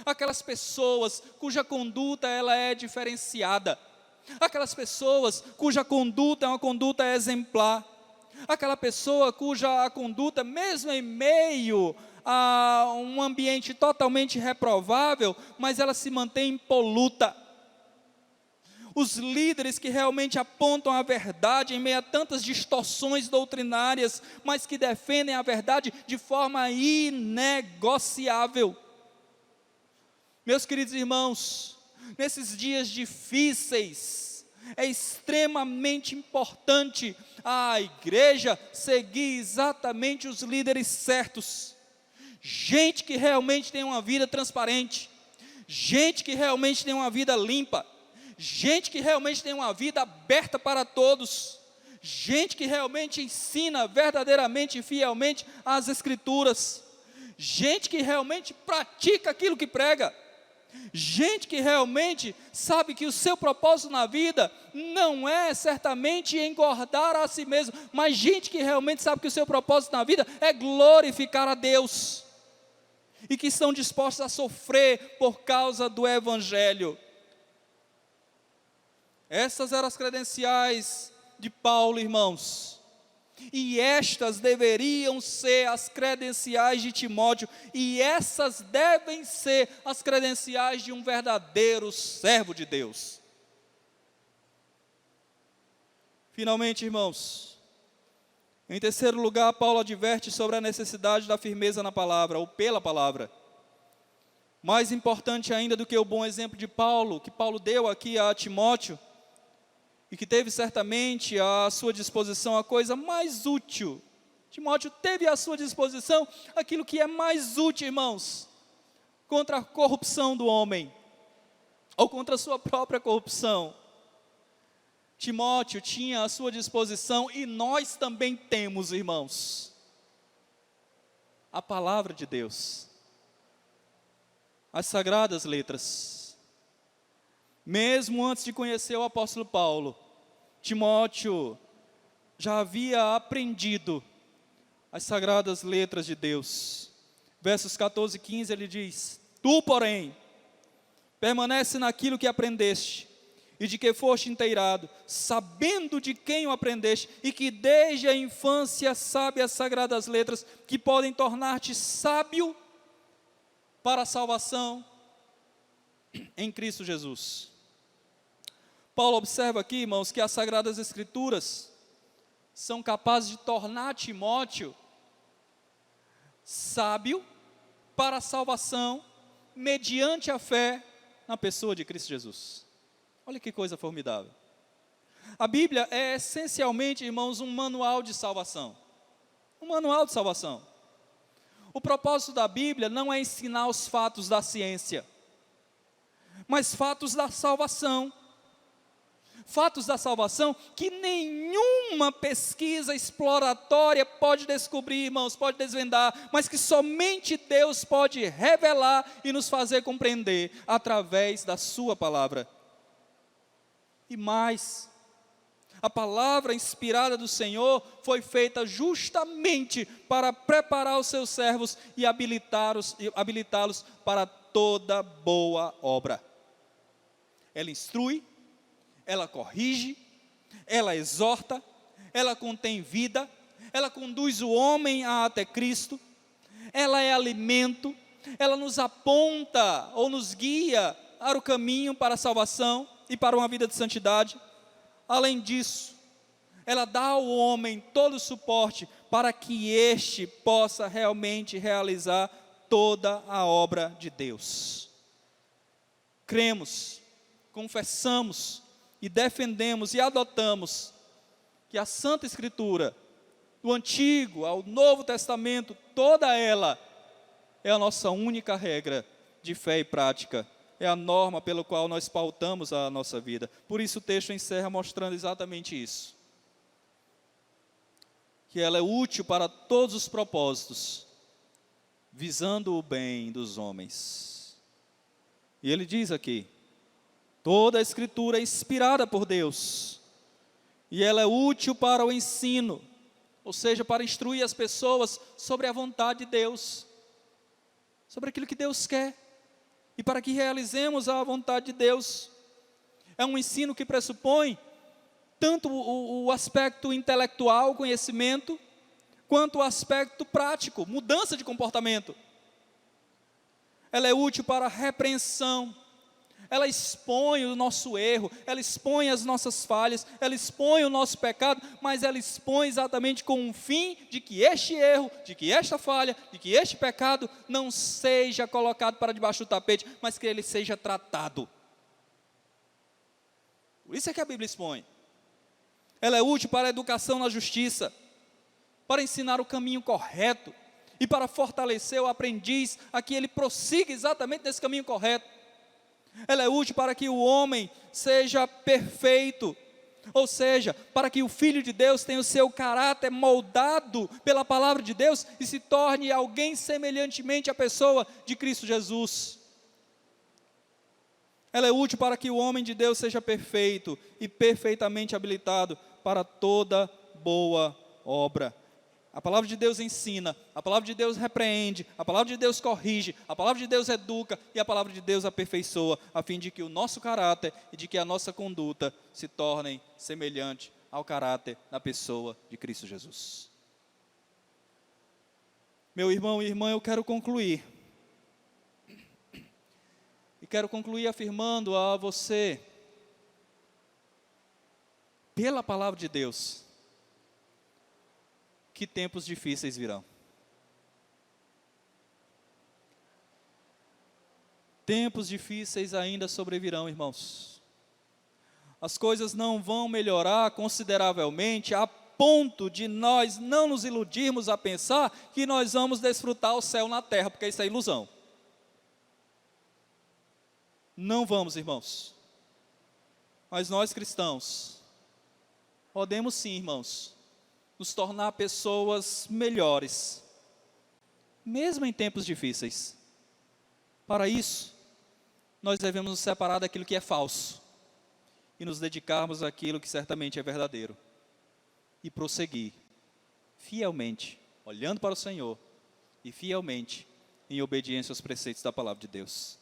Aquelas pessoas cuja conduta ela é diferenciada. Aquelas pessoas cuja conduta é uma conduta exemplar. Aquela pessoa cuja conduta, mesmo em meio a um ambiente totalmente reprovável, mas ela se mantém impoluta. Os líderes que realmente apontam a verdade em meio a tantas distorções doutrinárias, mas que defendem a verdade de forma inegociável. Meus queridos irmãos, nesses dias difíceis, é extremamente importante a igreja seguir exatamente os líderes certos. Gente que realmente tem uma vida transparente, gente que realmente tem uma vida limpa, gente que realmente tem uma vida aberta para todos, gente que realmente ensina verdadeiramente e fielmente as Escrituras, gente que realmente pratica aquilo que prega, gente que realmente sabe que o seu propósito na vida não é certamente engordar a si mesmo, mas gente que realmente sabe que o seu propósito na vida é glorificar a Deus, e que estão dispostos a sofrer por causa do Evangelho. Essas eram as credenciais de Paulo, irmãos, e estas deveriam ser as credenciais de Timóteo, e essas devem ser as credenciais de um verdadeiro servo de Deus. Finalmente, irmãos, em terceiro lugar, Paulo adverte sobre a necessidade da firmeza na palavra, ou pela palavra. Mais importante ainda do que o bom exemplo de Paulo, que Paulo deu aqui a Timóteo, e que teve certamente à sua disposição a coisa mais útil. Timóteo teve à sua disposição aquilo que é mais útil, irmãos, contra a corrupção do homem, ou contra a sua própria corrupção. Timóteo tinha à sua disposição, e nós também temos, irmãos, a palavra de Deus, as sagradas letras. Mesmo antes de conhecer o apóstolo Paulo, Timóteo já havia aprendido as sagradas letras de Deus. Versos 14 e 15 ele diz: Tu, porém, permanece naquilo que aprendeste, e de que foste inteirado, sabendo de quem o aprendeste, e que desde a infância sabe as sagradas letras, que podem tornar-te sábio para a salvação em Cristo Jesus. Paulo observa aqui, irmãos, que as Sagradas Escrituras são capazes de tornar Timóteo sábio para a salvação mediante a fé na pessoa de Cristo Jesus. Olha que coisa formidável. A Bíblia é essencialmente, irmãos, um manual de salvação. Um manual de salvação. O propósito da Bíblia não é ensinar os fatos da ciência, mas fatos da salvação. Fatos da salvação que nenhuma pesquisa exploratória pode descobrir, irmãos, pode desvendar, mas que somente Deus pode revelar e nos fazer compreender através da sua palavra. E mais, a palavra inspirada do Senhor foi feita justamente para preparar os seus servos e habilitá-los para toda boa obra. Ela instrui, ela corrige, ela exorta, ela contém vida, ela conduz o homem até Cristo, ela é alimento, ela nos aponta ou nos guia para o caminho para a salvação e para uma vida de santidade. Além disso, ela dá ao homem todo o suporte para que este possa realmente realizar toda a obra de Deus. Cremos, confessamos e defendemos e adotamos que a Santa Escritura, do Antigo ao Novo Testamento, toda ela é a nossa única regra de fé e prática, é a norma pela qual nós pautamos a nossa vida. Por isso o texto encerra mostrando exatamente isso, que ela é útil para todos os propósitos, visando o bem dos homens. E ele diz aqui: toda a Escritura é inspirada por Deus, e ela é útil para o ensino, ou seja, para instruir as pessoas sobre a vontade de Deus, sobre aquilo que Deus quer, e para que realizemos a vontade de Deus. É um ensino que pressupõe tanto o aspecto intelectual, conhecimento, quanto o aspecto prático, mudança de comportamento. Ela é útil para a repreensão, ela expõe o nosso erro, ela expõe as nossas falhas, ela expõe o nosso pecado, mas ela expõe exatamente com o fim de que este erro, de que esta falha, de que este pecado não seja colocado para debaixo do tapete, mas que ele seja tratado. Por isso é que a Bíblia expõe. Ela é útil para a educação na justiça, para ensinar o caminho correto e para fortalecer o aprendiz a que ele prossiga exatamente nesse caminho correto. Ela é útil para que o homem seja perfeito, ou seja, para que o Filho de Deus tenha o seu caráter moldado pela palavra de Deus e se torne alguém semelhantemente à pessoa de Cristo Jesus. Ela é útil para que o homem de Deus seja perfeito e perfeitamente habilitado para toda boa obra. A palavra de Deus ensina, a palavra de Deus repreende, a palavra de Deus corrige, a palavra de Deus educa e a palavra de Deus aperfeiçoa, a fim de que o nosso caráter e de que a nossa conduta se tornem semelhante ao caráter da pessoa de Cristo Jesus. Meu irmão e irmã, eu quero concluir. E quero concluir afirmando a você, pela palavra de Deus, que tempos difíceis virão. Tempos difíceis ainda sobrevirão, irmãos. As coisas não vão melhorar consideravelmente a ponto de nós não nos iludirmos a pensar que nós vamos desfrutar o céu na terra, porque isso é ilusão. Não vamos, irmãos. Mas nós cristãos podemos sim, irmãos, nos tornar pessoas melhores, mesmo em tempos difíceis. Para isso, nós devemos nos separar daquilo que é falso e nos dedicarmos àquilo que certamente é verdadeiro e prosseguir fielmente, olhando para o Senhor e fielmente em obediência aos preceitos da palavra de Deus.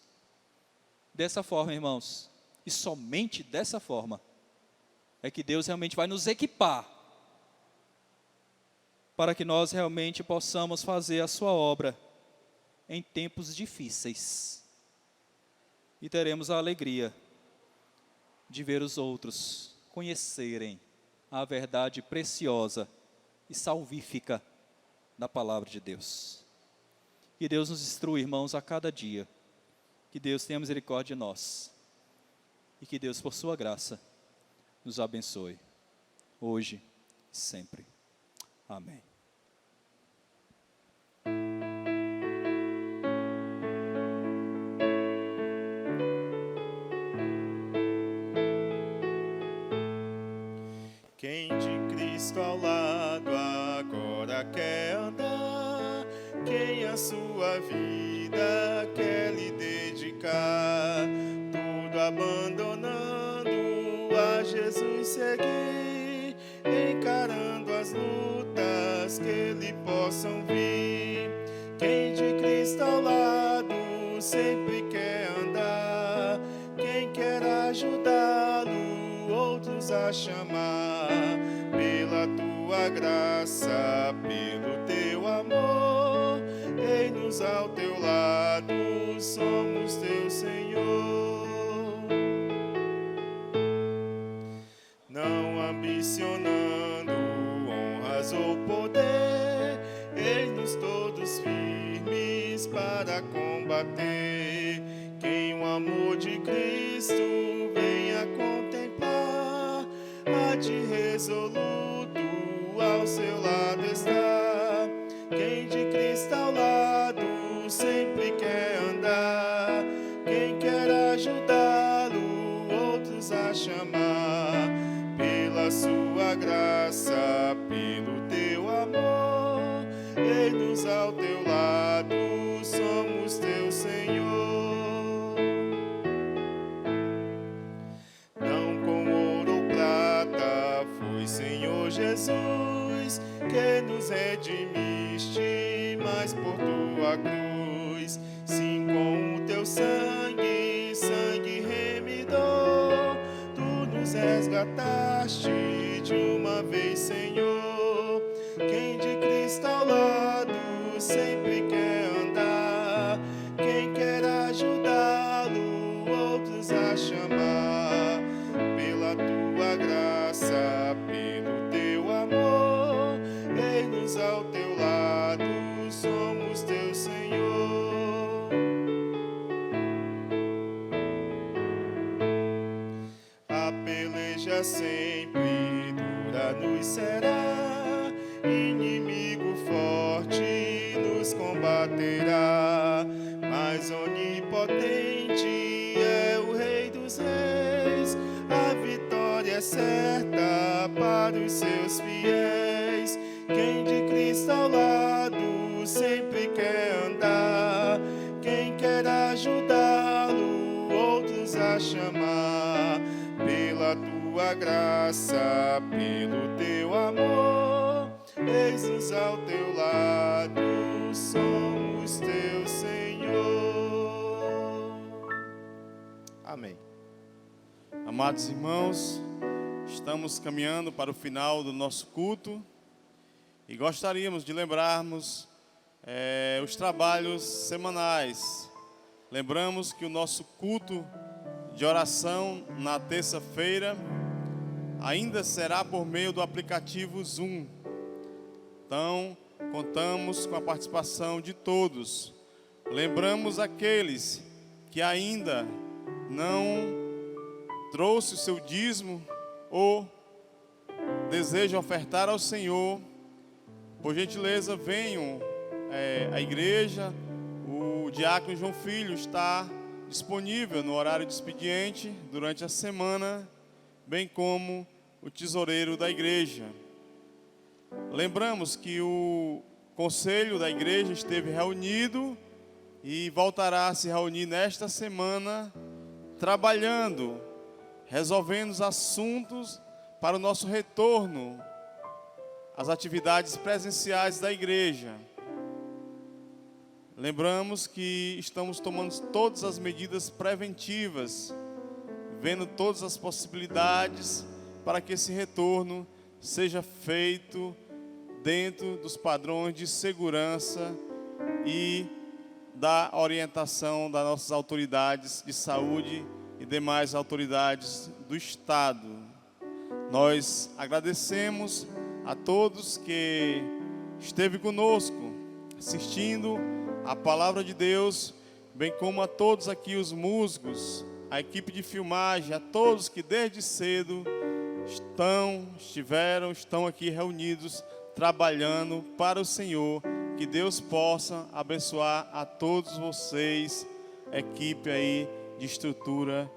Dessa forma, irmãos, e somente dessa forma, é que Deus realmente vai nos equipar para que nós realmente possamos fazer a sua obra em tempos difíceis. E teremos a alegria de ver os outros conhecerem a verdade preciosa e salvífica da palavra de Deus. Que Deus nos instrua, irmãos, a cada dia. Que Deus tenha misericórdia de nós. E que Deus, por sua graça, nos abençoe, hoje e sempre. Amém. Cristo ao lado agora quer andar, quem a sua vida quer lhe dedicar, tudo abandonando a Jesus seguir, encarando as lutas que lhe possam vir. Quem de Cristo ao lado sempre quer andar, quem quer ajudá-lo, outros a chamar, pela tua graça, pelo teu amor, eis-nos ao teu lado, somos teu Senhor. Não ambicionando honras ou poder, eis-nos todos firmes para combater. Quem o amor de Cristo venha contemplar, há de resoluto ao seu lado estar. Quem de Cristo ao lado sempre quer andar, quem quer ajudá-lo, outros a chamar, pela sua graça, pelo teu amor, eis-nos ao teu lado, somos teu Senhor. Não com ouro ou prata, foi Senhor Jesus que nos redimiste, mas por tua cruz, sim, com o teu sangue, sangue remidor, tu nos resgataste de uma vez, Senhor. Quem de Cristo ao lado sempre quer andar, quem quer ajudá-lo, outros a chamar, pela tua graça, pelo teu amor, eis-nos ao teu lado, somos teu Senhor. A peleja sempre dura nos será, inimigo forte nos combaterá, mas onipotente é o Rei dos Reis, a vitória é certa para os seus fiéis. Quem de Cristo ao lado sempre quer andar, quem quer ajudá-lo, outros a chamar, pela tua graça, pelo teu amor, eis-nos ao teu lado, somos teu Senhor. Amém. Amados irmãos, estamos caminhando para o final do nosso culto e gostaríamos de lembrarmos os trabalhos semanais. Lembramos que o nosso culto de oração na terça-feira ainda será por meio do aplicativo Zoom. Então, contamos com a participação de todos. Lembramos aqueles que ainda não trouxe o seu dízimo ou deseja ofertar ao Senhor, por gentileza, venham à igreja. O diácono João Filho está disponível no horário de expediente durante a semana, bem como o tesoureiro da igreja. Lembramos que o conselho da igreja esteve reunido e voltará a se reunir nesta semana, trabalhando, resolvendo os assuntos para o nosso retorno às atividades presenciais da igreja. Lembramos que estamos tomando todas as medidas preventivas, vendo todas as possibilidades para que esse retorno seja feito dentro dos padrões de segurança e da orientação das nossas autoridades de saúde e demais autoridades do Estado. Nós agradecemos a todos que esteve conosco, assistindo a palavra de Deus, bem como a todos aqui os músicos, a equipe de filmagem, a todos que desde cedo estão aqui reunidos, trabalhando para o Senhor. Que Deus possa abençoar a todos vocês, equipe aí de estrutura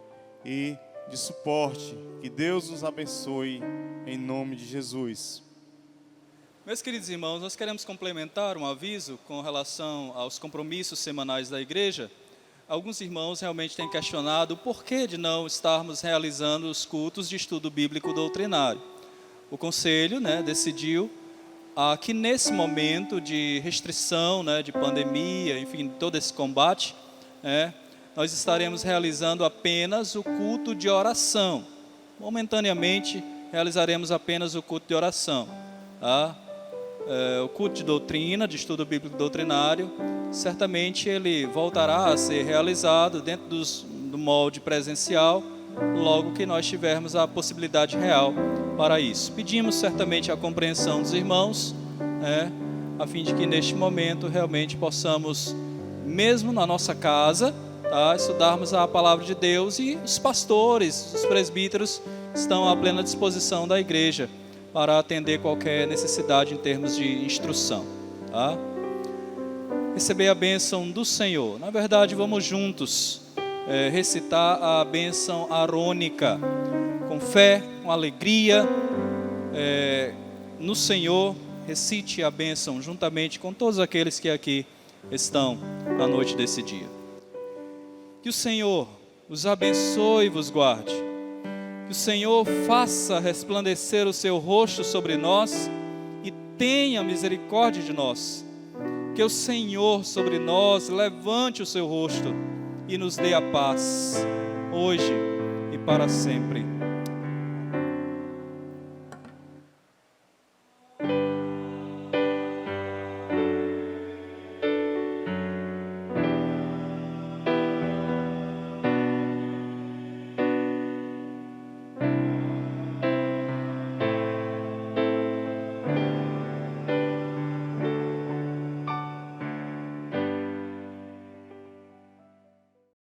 e de suporte. Que Deus nos abençoe em nome de Jesus. Meus queridos irmãos, nós queremos complementar um aviso com relação aos compromissos semanais da igreja. Alguns irmãos realmente têm questionado o porquê de não estarmos realizando os cultos de estudo bíblico doutrinário. O conselho, decidiu que nesse momento de restrição, de pandemia, enfim, todo esse combate, nós estaremos realizando apenas o culto de oração. Momentaneamente, realizaremos apenas o culto de oração. Tá? O culto de doutrina, de estudo bíblico doutrinário, certamente ele voltará a ser realizado dentro do molde presencial, logo que nós tivermos a possibilidade real para isso. Pedimos certamente a compreensão dos irmãos, a fim de que neste momento realmente possamos, mesmo na nossa casa, estudarmos a palavra de Deus, e os pastores, os presbíteros estão à plena disposição da igreja para atender qualquer necessidade em termos de instrução. Receber a bênção do Senhor. Na verdade, vamos juntos recitar a bênção arônica, com fé, com alegria, no Senhor. Recite a bênção juntamente com todos aqueles que aqui estão na noite desse dia. Que o Senhor os abençoe e vos guarde. Que o Senhor faça resplandecer o seu rosto sobre nós e tenha misericórdia de nós. Que o Senhor sobre nós levante o seu rosto e nos dê a paz, hoje e para sempre.